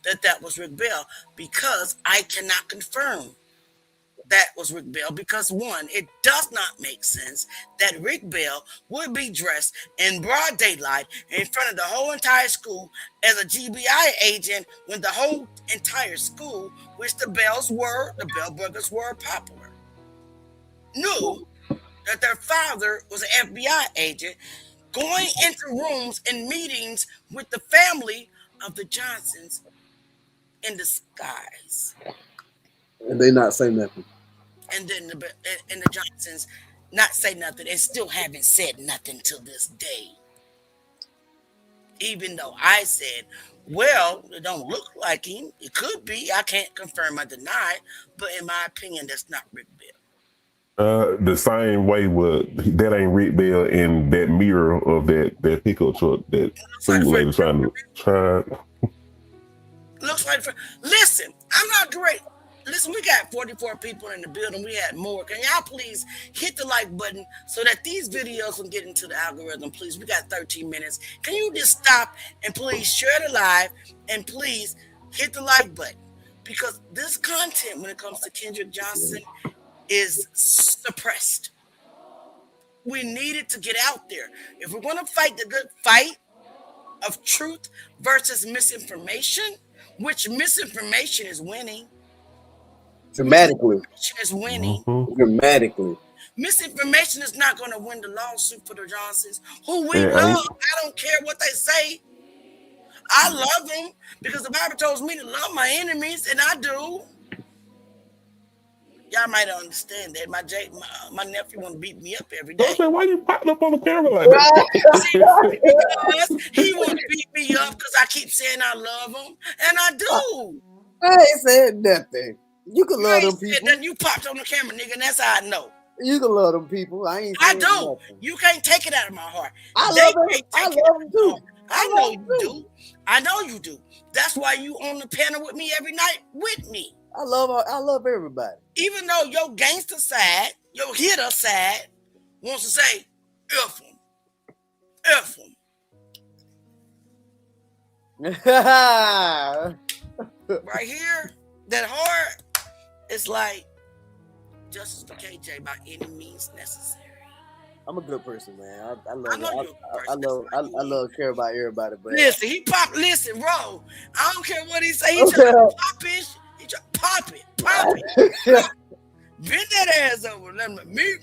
that was Rick Bell because I cannot confirm that was Rick Bell because one, it does not make sense that Rick Bell would be dressed in broad daylight in front of the whole entire school as a GBI agent when the whole entire school, which the Bell brothers were popular, knew that their father was an FBI agent going into rooms and meetings with the family of the Johnsons in disguise. And they not say nothing. And then the Johnsons not say nothing and still haven't said nothing till this day. Even though I said, well, it don't look like him. It could be. I can't confirm or deny. But in my opinion, that's not Rick Bell. The same way with that ain't Rick Bell in that mirror of that pickup truck that food lady trying. Looks like. Listen, I'm not great. Listen, we got 44 people in the building. We had more. Can y'all please hit the like button so that these videos can get into the algorithm, please? We got 13 minutes. Can you just stop and please share the live and please hit the like button? Because this content, when it comes to Kendrick Johnson, is suppressed. We need it to get out there. If we're going to fight the good fight of truth versus misinformation, which misinformation is winning, Dramatically. Is winning. Mm-hmm. Dramatically. Misinformation is not going to win the lawsuit for the Johnsons, who we love. I don't care what they say. I love them because the Bible tells me to love my enemies, and I do. Y'all might understand that. My nephew want to beat me up every day. Say, why you popping up on the camera like that? Because he want to beat me up because I keep saying I love him, and I do. I ain't said nothing. You can love them people. Then you popped on the camera, nigga, and that's how I know. You can love them people. I do. Nothing. You can't take it out of my heart. I love them too. I know you do. I know you do. That's why you on the panel with me every night with me. I love everybody. Even though your gangster side, your hitter side, wants to say, F them. F them. Right here, that heart, it's like justice for KJ by any means necessary. I'm a good person, man. I love care about everybody. But listen, he pop. Listen, bro. I don't care what he say. He try to pop it. He try to pop it. Bend that ass over. Let me.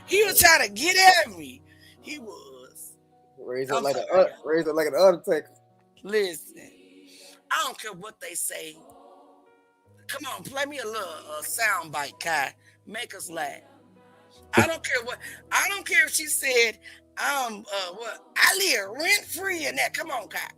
He was trying to get at me. He was raised up like an Undertaker. Listen, I don't care what they say. Come on, play me a little sound bite, Kai. Make us laugh. I don't care if she said, what? I live rent free in that. Come on, Kai.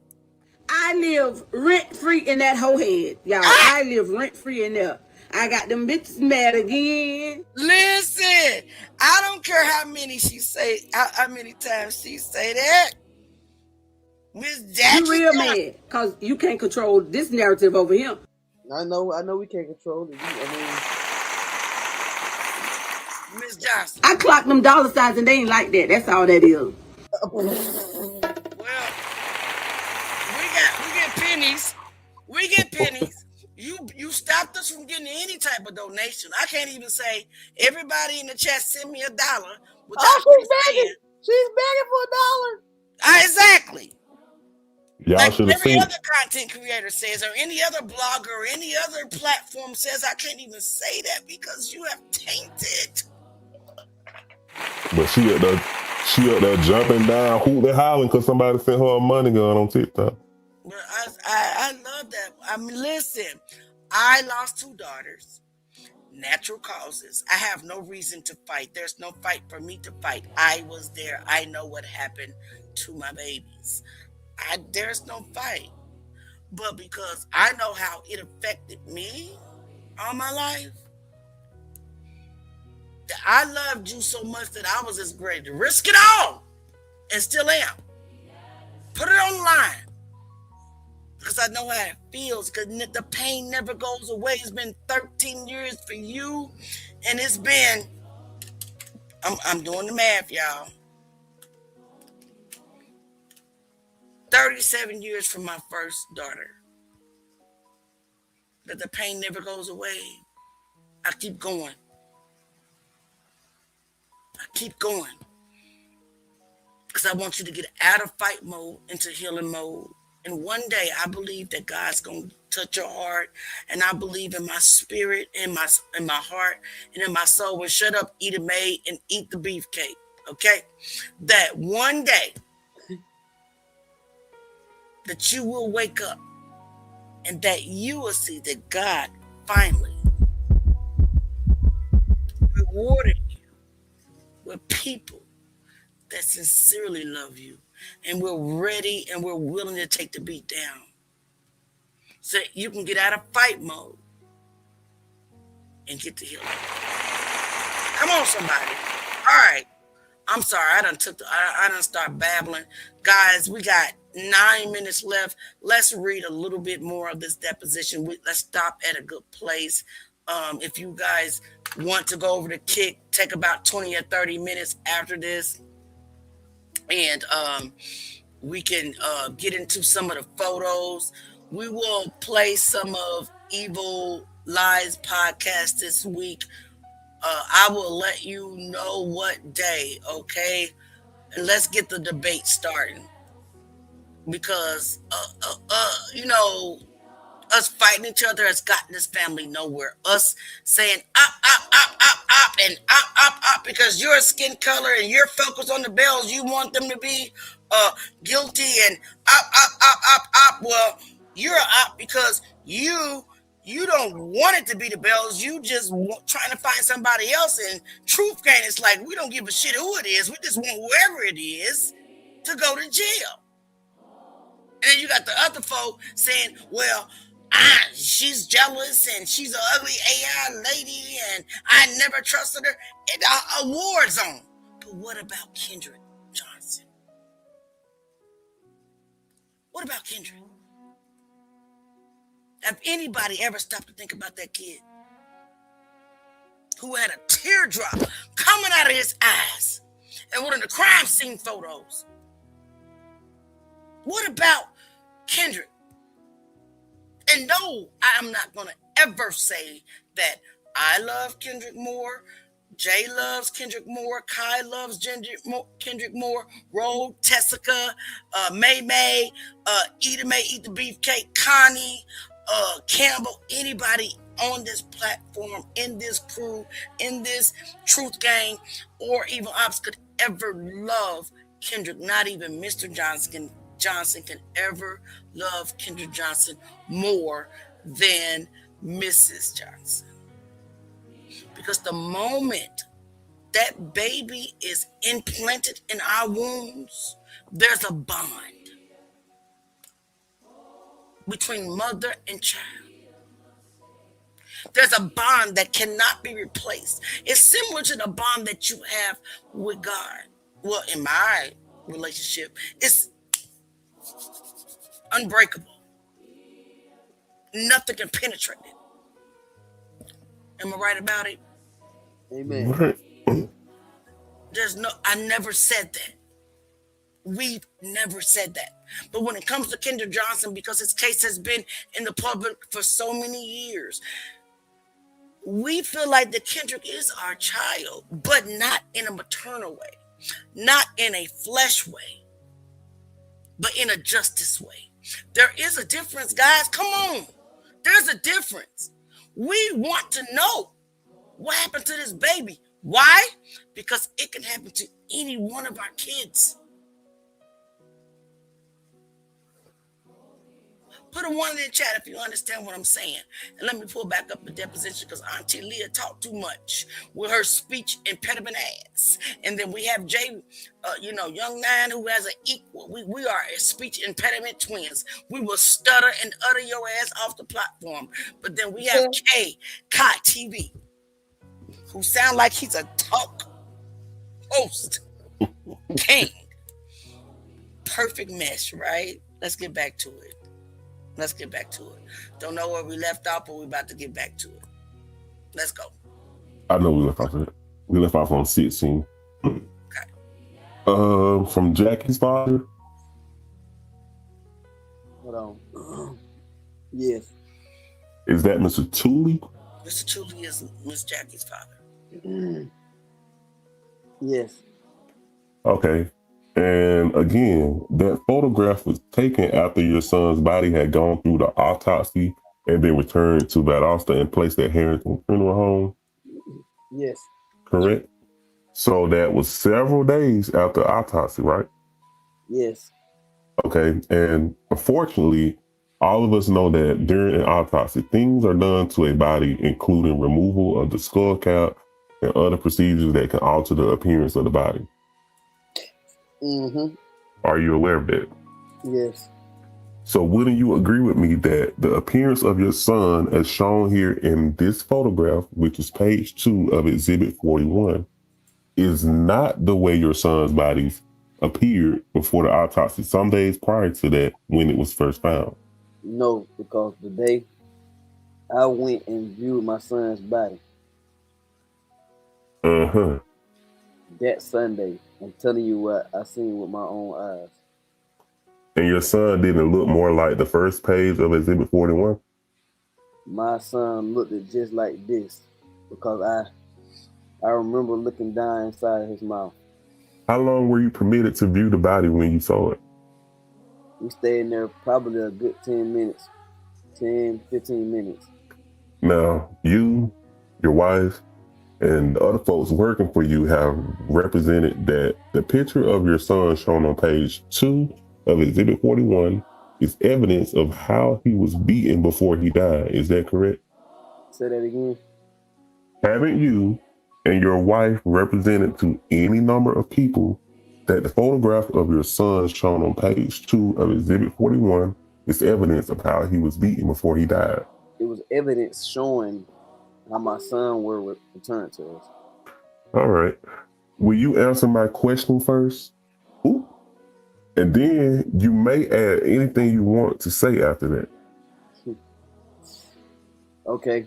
I live rent free in that whole head, y'all. I live rent free in there. I got them bitches mad again. Listen, I don't care how many times she say that. Miss Jackie, you real mad because you can't control this narrative over here. I know we can't control it. Miss Johnson. I clocked them dollar signs and they ain't like that. That's all that is. Well, we get pennies. We get pennies. You stopped us from getting any type of donation. I can't even say everybody in the chat send me $1 without She's begging for $1. Exactly. Y'all like every other content creator says, or any other blogger, or any other platform says, I can't even say that because you have tainted. But she up there jumping down, hooting, hollering because somebody sent her a money gun on TikTok. But I love that. I mean, listen, I lost 2 daughters. Natural causes. I have no reason to fight. There's no fight for me to fight. I was there. I know what happened to my babies. There's no fight. But because I know how it affected me all my life, that I loved you so much that I was just ready to risk it all and still am. Put it on the line. because I know how it feels, because the pain never goes away. It's been 13 years for you, and it's been, I'm doing the math, y'all. 37 years for my first daughter. But the pain never goes away. I keep going. I keep going. Because I want you to get out of fight mode into healing mode. And one day I believe that God's going to touch your heart. And I believe in my spirit, in my heart, and in my soul. Well, shut up, eat a maid, and eat the beefcake. Okay? That one day that you will wake up and that you will see that God finally rewarded you with people that sincerely love you and we're ready and we're willing to take the beat down so you can get out of fight mode and get to healing. Come on, somebody. All right. I'm sorry. I done start babbling. Guys, we got 9 minutes left. Let's read a little bit more of this deposition. Let's stop at a good place. If you guys want to go over the kick, take about 20 or 30 minutes after this. And we can get into some of the photos. We will play some of Evil Lies podcast this week. I will let you know what day, okay? And let's get the debate starting. Because, us fighting each other has gotten this family nowhere. Us saying up, and up, because your skin color and your focus on the bells, you want them to be guilty and up. Well, you're up because you don't want it to be the bells. You just trying to find somebody else. And truth game is like, we don't give a shit who it is. We just want whoever it is to go to jail. And then you got the other folk saying, well, she's jealous and she's an ugly AI lady and I never trusted her. It's a war zone. But what about Kendrick Johnson? What about Kendrick? Have anybody ever stopped to think about that kid who had a teardrop coming out of his eyes and one of the crime scene photos? What about Kendrick? And no, I'm not going to ever say that I love Kendrick more, Jay loves Kendrick more, Kai loves Kendrick more, Ro, Tessica, May, Eat the Beefcake, Connie, Campbell, anybody on this platform, in this crew, in this truth gang, or even Ops could ever love Kendrick. Not even Mr. Johnson can ever love Kendrick Johnson more than Mrs. Johnson. Because the moment that baby is implanted in our wombs, there's a bond between mother and child. There's a bond that cannot be replaced. It's similar to the bond that you have with God. Well, in my relationship, it's unbreakable. Nothing can penetrate it. Am I right about it? Amen. I never said that. We've never said that. But when it comes to Kendrick Johnson, because his case has been in the public for so many years, we feel like that Kendrick is our child, but not in a maternal way, not in a flesh way, but in a justice way. There is a difference, guys. Come on. There's a difference. We want to know what happened to this baby. Why? Because it can happen to any one of our kids. Put a 1 in the chat if you understand what I'm saying. And let me pull back up the deposition because Auntie Leah talked too much with her speech impediment ass. And then we have Jay, young nine who has an equal. We are speech impediment twins. We will stutter and utter your ass off the platform. But then we have Kai TV, who sound like he's a talk host. King. Perfect mesh, right? Let's get back to it. Let's get back to it. Don't know where we left off, but we're about to get back to it. Let's go. I know we left off of it. We left off on 16. Okay. From Jackie's father. Hold on. Yes. Is that Mr. Tooley? Mr. Tooley is Miss Jackie's father. Yes. Okay. And again, that photograph was taken after your son's body had gone through the autopsy and been returned to Valdosta and placed at Harrington Funeral Home. Yes. Correct? So that was several days after autopsy, right? Yes. Okay. And unfortunately, all of us know that during an autopsy, things are done to a body, including removal of the skull cap and other procedures that can alter the appearance of the body. Mm-hmm. Are you aware of that? Yes. So wouldn't you agree with me that the appearance of your son, as shown here in this photograph, which is page 2 of Exhibit 41, is not the way your son's body appeared before the autopsy, some days prior to that when it was first found? No, because the day I went and viewed my son's body, that Sunday, I'm telling you what I seen with my own eyes. And your son didn't look more like the first page of Exhibit 41? My son looked at just like this because I remember looking down inside his mouth. How long were you permitted to view the body when you saw it? We stayed in there probably a good 10 minutes, 10, 15 minutes. Now, you, your wife, and the other folks working for you have represented that the picture of your son shown on page 2 of Exhibit 41 is evidence of how he was beaten before he died. Is that correct? Say that again. Haven't you and your wife represented to any number of people that the photograph of your son shown on page 2 of Exhibit 41 is evidence of how he was beaten before he died? It was evidence showing how my son were returned to us. All right. Will you answer my question first? Ooh. And then you may add anything you want to say after that. Okay.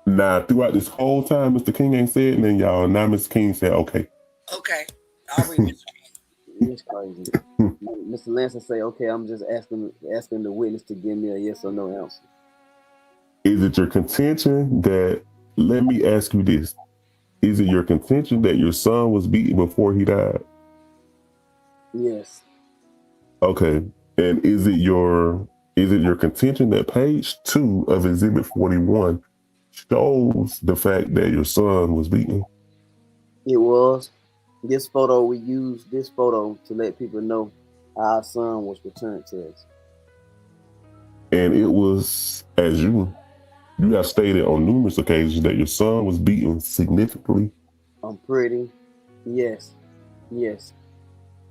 Now, throughout this whole time, Mr. King ain't said anything, y'all. Now Mr. King said, okay. Okay. I'll read Mr. King. It's crazy. Mr. Lanson say, okay, I'm just asking the witness to give me a yes or no answer. Is it your contention that, let me ask you this, is it your contention that your son was beaten before he died? Yes. Okay. And is it your contention that page 2 of Exhibit 41 shows the fact that your son was beaten? It was. We used this photo to let people know our son was returned to us. And it was, as you have stated on numerous occasions, that your son was beaten significantly. I'm pretty. Yes. Yes.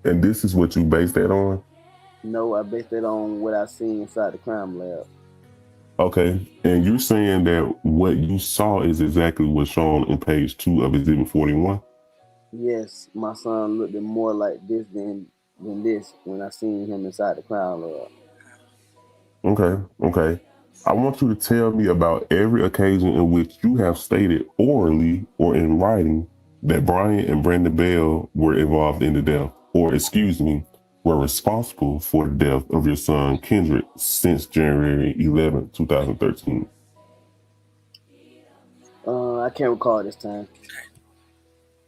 And this is what you based that on? No, I based it on what I seen inside the crime lab. Okay. And you're saying that what you saw is exactly what's shown in page 2 of Exhibit 41? Yes, my son looked more like this than this when I seen him inside the crime lab. Okay. I want you to tell me about every occasion in which you have stated orally or in writing that Brian and Brandon Bell were involved in the death, or were responsible for the death of your son Kendrick since January 11, 2013. I can't recall this time. Okay.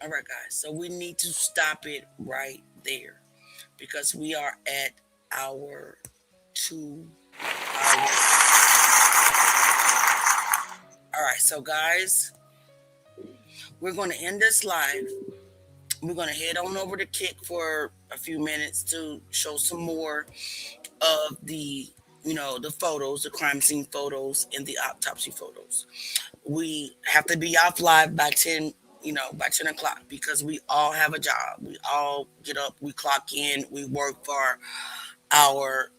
All right, guys. So we need to stop it right there because we are at hour 2 hours. All right, so guys, we're going to end this live. We're going to head on over to Kick for a few minutes to show some more of the photos, the crime scene photos and the autopsy photos. We have to be off live by 10 o'clock because we all have a job. We all get up, we clock in, we work for our,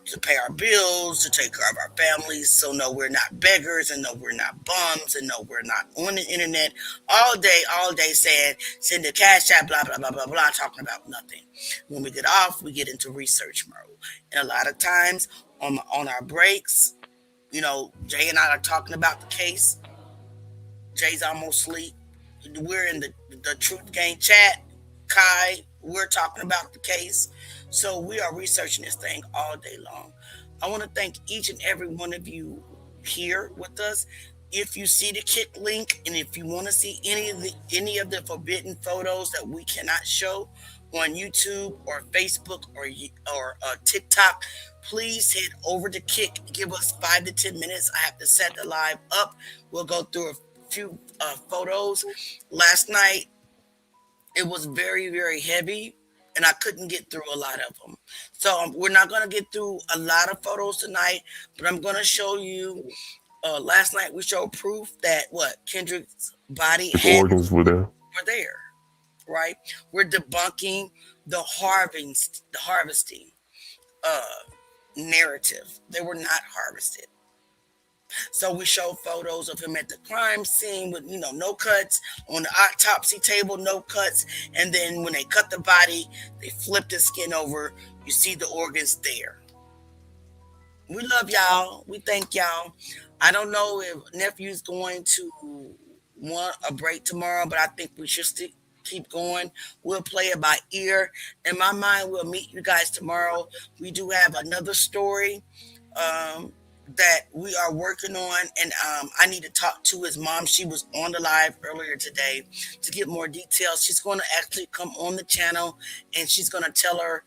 to pay our bills, to take care of our families. So no, we're not beggars, and no, we're not bums, and no, we're not on the internet all day saying send the cash app, blah blah blah blah blah, talking about nothing. When we get off, we get into research mode, and a lot of times on our breaks, Jay and I are talking about the case. Jay's almost asleep. We're in the Truth Gang chat. Kai, we're talking about the case. So we are researching this thing all day long. I want to thank each and every one of you here with us. If you see the Kick link, and if you want to see any of the forbidden photos that we cannot show on YouTube or Facebook or TikTok, please head over to Kick. Give us 5 to 10 minutes. I have to set the live up. We'll go through a few photos. Last night it was very, very heavy, and I couldn't get through a lot of them. So we're not going to get through a lot of photos tonight, but I'm going to show you. Last night we showed proof that Kendrick's body organs were there. Were there, right? We're debunking the harvesting narrative. They were not harvested. So we show photos of him at the crime scene with, no cuts, on the autopsy table, no cuts. And then when they cut the body, they flip the skin over. You see the organs there. We love y'all. We thank y'all. I don't know if Nephew's going to want a break tomorrow, but I think we should keep going. We'll play it by ear. In my mind, we'll meet you guys tomorrow. We do have another story that we are working on, and I need to talk to his mom. She was on the live earlier today to get more details. She's going to actually come on the channel, and she's going to tell her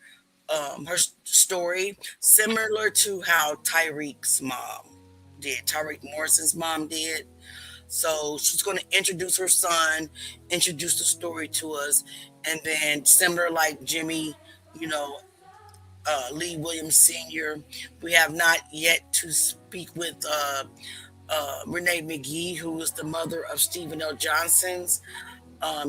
story, similar to how Tyreek's mom did. Tyreek Morrison's mom did. So she's going to introduce her son, introduce the story to us, and then similar like Jimmy, Lee Williams Sr. We have not yet to speak with Renee McGee, who is the mother of Stephen L. Johnson's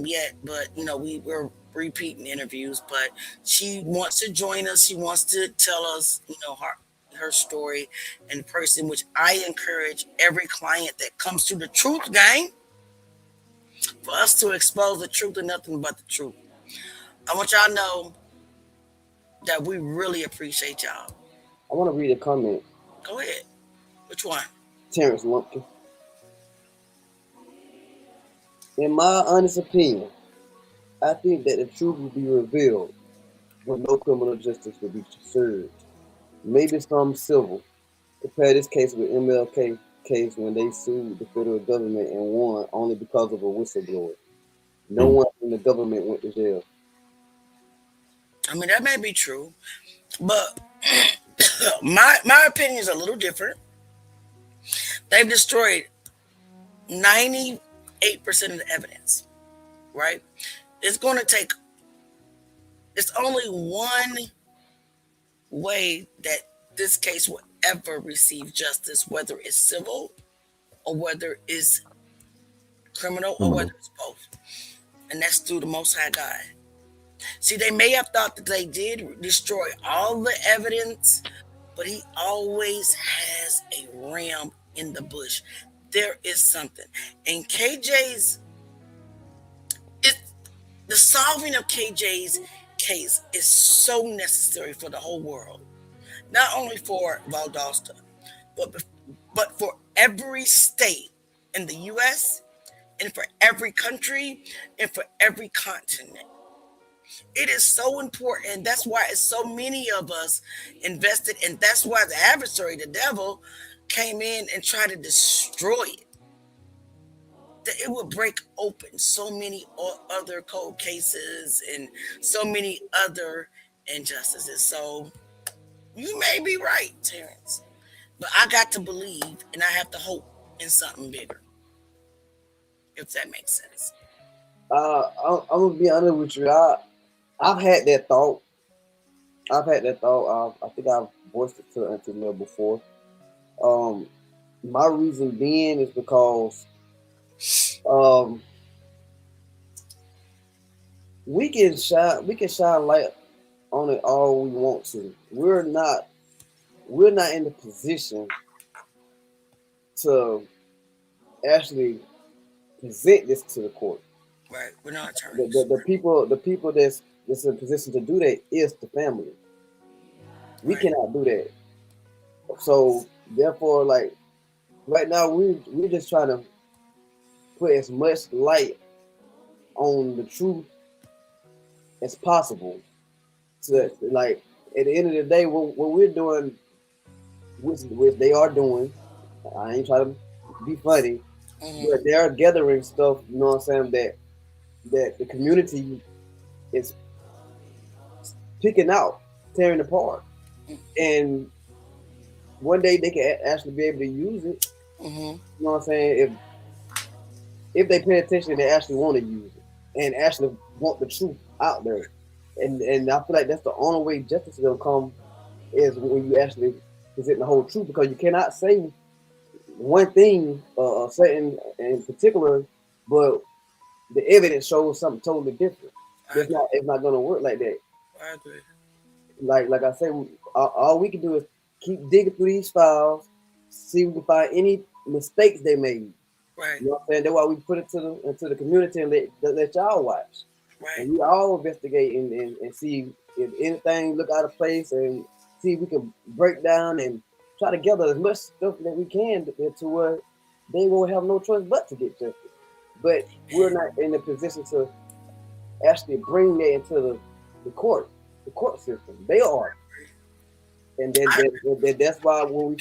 yet, but we're repeating interviews. But she wants to join us. She wants to tell us, her story in person, which I encourage every client that comes to the Truth Gang for us to expose the truth and nothing but the truth. I want y'all to know that we really appreciate y'all. I want to read a comment. Go ahead. Which one? Terrence Lumpkin. In my honest opinion, I think that the truth will be revealed when no criminal justice will be served. Maybe some civil. Compare this case with MLK case when they sued the federal government and won only because of a whistleblower. No one in the government went to jail. I mean, that may be true, but my opinion is a little different. They've destroyed 98% of the evidence, right? It's only one way that this case will ever receive justice, whether it's civil or whether it's criminal or whether it's both. And that's through the Most High God. See, they may have thought that they did destroy all the evidence, but he always has a ram in the bush. There is something. And the solving of KJ's case is so necessary for the whole world. Not only for Valdosta, but for every state in the U.S. and for every country and for every continent. It is so important. That's why it's so many of us invested, and that's why the adversary, the devil, came in and tried to destroy it. That it would break open so many other cold cases and so many other injustices. So you may be right, Terrence, but I got to believe and I have to hope in something bigger, if that makes sense. I'm gonna be honest with you. I've had that thought. I think I've voiced it to Auntie Mel before. My reason being is because we can shine light on it all we want to. We're not in the position to actually present this to the court. Right. We're not attorneys. The people that's in a position to do that is the family. We cannot do that. So therefore, like right now, we're just trying to put as much light on the truth as possible. So, like at the end of the day, what we're doing, which they are doing, I ain't trying to be funny, but they are gathering stuff. You know what I'm saying? That the community is picking out, tearing apart, and one day they can actually be able to use it. You know what I'm saying? If they pay attention, they actually want to use it and actually want the truth out there. And I feel like that's the only way justice is gonna come is when you actually present the whole truth, because you cannot say one thing, certain in particular, but the evidence shows something totally different. It's not gonna work like that. I agree. Like I say, all we can do is keep digging through these files, see if we can find any mistakes they made. Right. You know what I'm saying? That's why we put it into the community and let y'all watch. Right. And we all investigate and see if anything look out of place, and see if we can break down and try to gather as much stuff that we can to where they won't have no choice but to get justice. But we're not in a position to actually bring that into the court system. They are. And then that's why when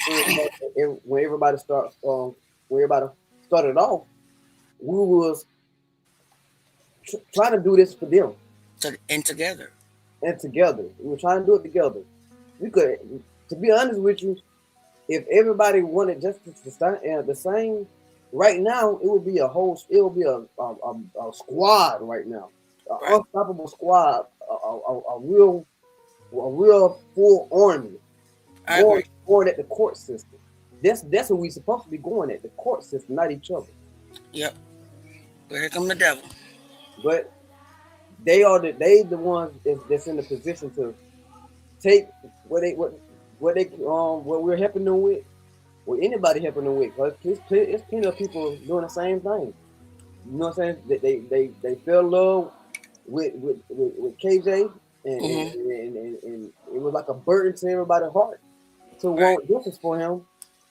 everybody started off, we was trying to do this for them. And together. We were trying to do it together. We could, to be honest with you, if everybody wanted justice the same, right now it would be a squad right now, an unstoppable squad, a real full army going at the court system. That's what we supposed to be going at, the court system, not each other. Yep. But here come the devil. But they the ones that's in the position to take what we're helping them with, what anybody helping them with. Because it's plenty of people doing the same thing. You know what I'm saying? They fell in love with KJ, and it was like a burden to everybody's heart to want justice for him.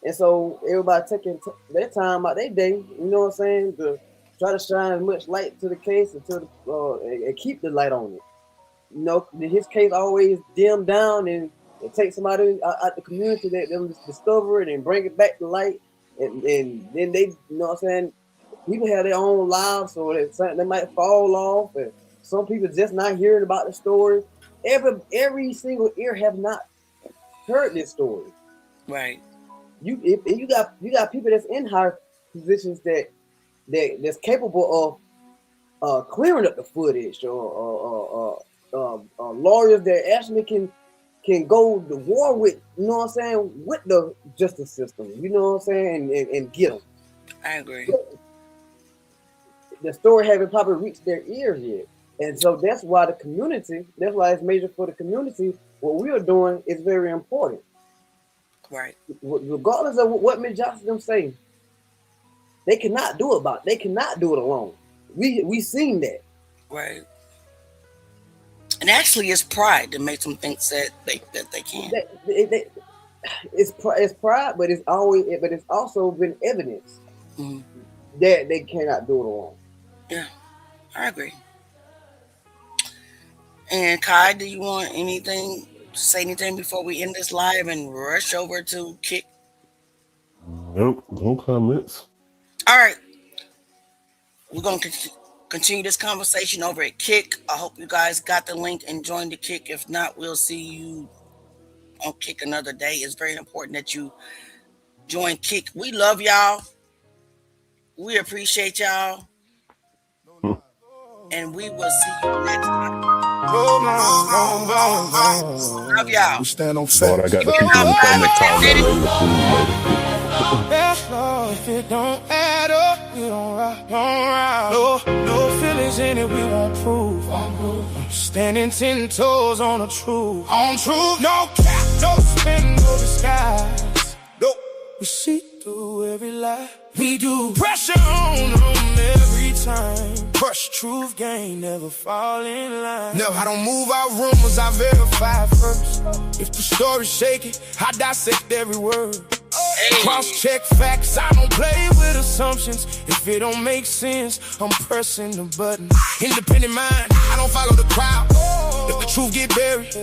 And so everybody taking their time out their day, you know what I'm saying, to try to shine as much light to the case and keep the light on it. You know, his case always dimmed down, and it takes somebody out the community that them discover it and bring it back to light. And then they, you know what I'm saying, people have their own lives, so they might fall off, and some people just not hearing about the story. Every single ear have not heard this story. Right. You got people that's in high positions that's capable of clearing up the footage, or lawyers that actually can go to war with, you know what I'm saying, with the justice system, you know what I'm saying, and get them. I agree. The story haven't probably reached their ears yet, and so that's why it's major for the community. What we are doing is very important. Right. Regardless of what Ms. Johnson them say, they cannot do it alone. We seen that. Right. And actually, it's pride that makes them think that they can. It's pride, but it's also been evidence that they cannot do it alone. Yeah, I agree. And Kai, do you want say anything before we end this live and rush over to Kick? Nope, no comments. All right. We're going to continue this conversation over at Kick. I hope you guys got the link and joined the Kick. If not, we'll see you on Kick another day. It's very important that you join Kick. We love y'all. We appreciate y'all. And we will see you next time. Love y'all. We stand on facts. Lord, I got the people in the comments calling that lady the food lady. Yeah, no, if it don't add up, we don't rock, don't rock. No feelings in it, we won't prove. Standing 10 toes on the truth. On truth, no cap, no spin, no disguise. No, we see through every lie. We do pressure on them every time. Crush truth, gang, never fall in line. No, I don't move out rumors, I verify first. If the story's shaky, I dissect every word. Cross-check facts, I don't play with assumptions. If it don't make sense, I'm pressing the button. Independent mind, I don't follow the crowd. If the truth get buried,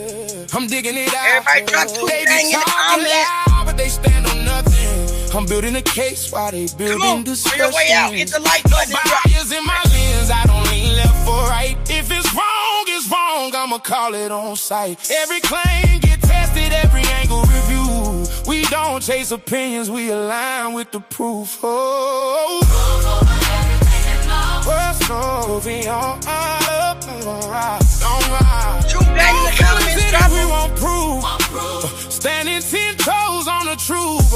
I'm digging it out. Everybody drop two They bang be in the talking comments. loud, but they stand on nothing. I'm building a case while they building Come on, discussion. on your way out, hit the like button. No bias in my lens, I don't lean left or right. If it's wrong, I'ma call it on sight. Every claim get tested, every angle review. We don't chase opinions, we align with the proof. Oh, what's over on up, don't ride. True bang in the comments, drop We it. won't prove. Standing 10 toes on the truth.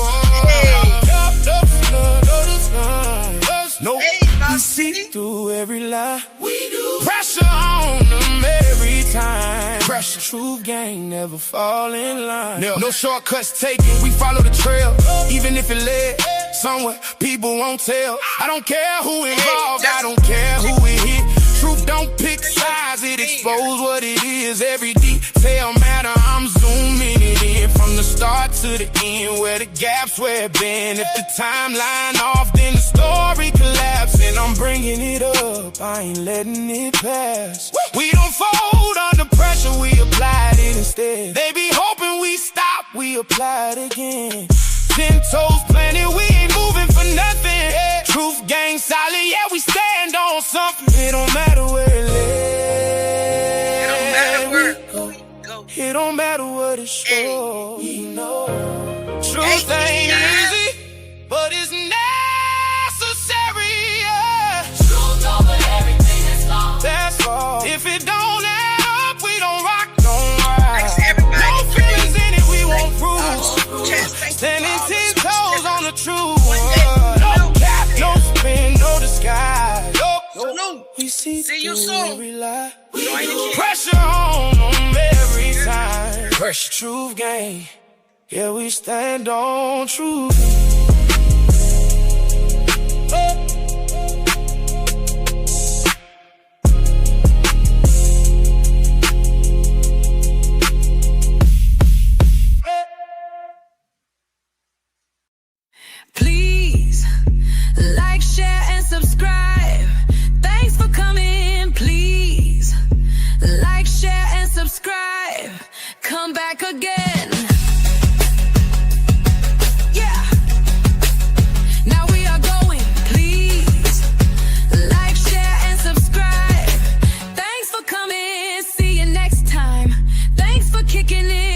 No, Hey, we see through every lie. We do. Pressure on them every time. Pressure, truth gang, never fall in line. No shortcuts taken, we follow the trail. Even if it led somewhere, people won't tell. I don't care who involved, I don't care who it hit. Truth don't pick sides, it expose what it is. Every detail matter, I'm zooming it in. From the start to the end, where the gaps where it been. If the timeline off, then the story collapse. And I'm bringing it up, I ain't letting it pass. We don't fold under pressure, we applied it instead. They be hoping we stop, we apply it again. 10 toes planted, we ain't moving for nothing. Truth gang solid, yeah, we stand on something. It don't matter where it led. It don't matter where it go. It don't matter what it shows. We know truth ain't easy, but it's necessary. Truth over everything that's lost. That's all. If it don't add up, we don't rock, don't ride. Thanks, everybody. No feelings in it, we won't prove. Thanks Standing for 10 all toes on the truth. day. No cap, no spin, no disguise. Salute. We see you through soon. every lie. Join the kid. Pressure on them every time. Pressure, truth gang. Yeah, we stand on truth. Please like, share, and subscribe. Thanks for coming. Please like, share, and subscribe. Come back again. Yeah. Now we are going. Please like, share, and subscribe. Thanks for coming. See you next time. Thanks for kicking in.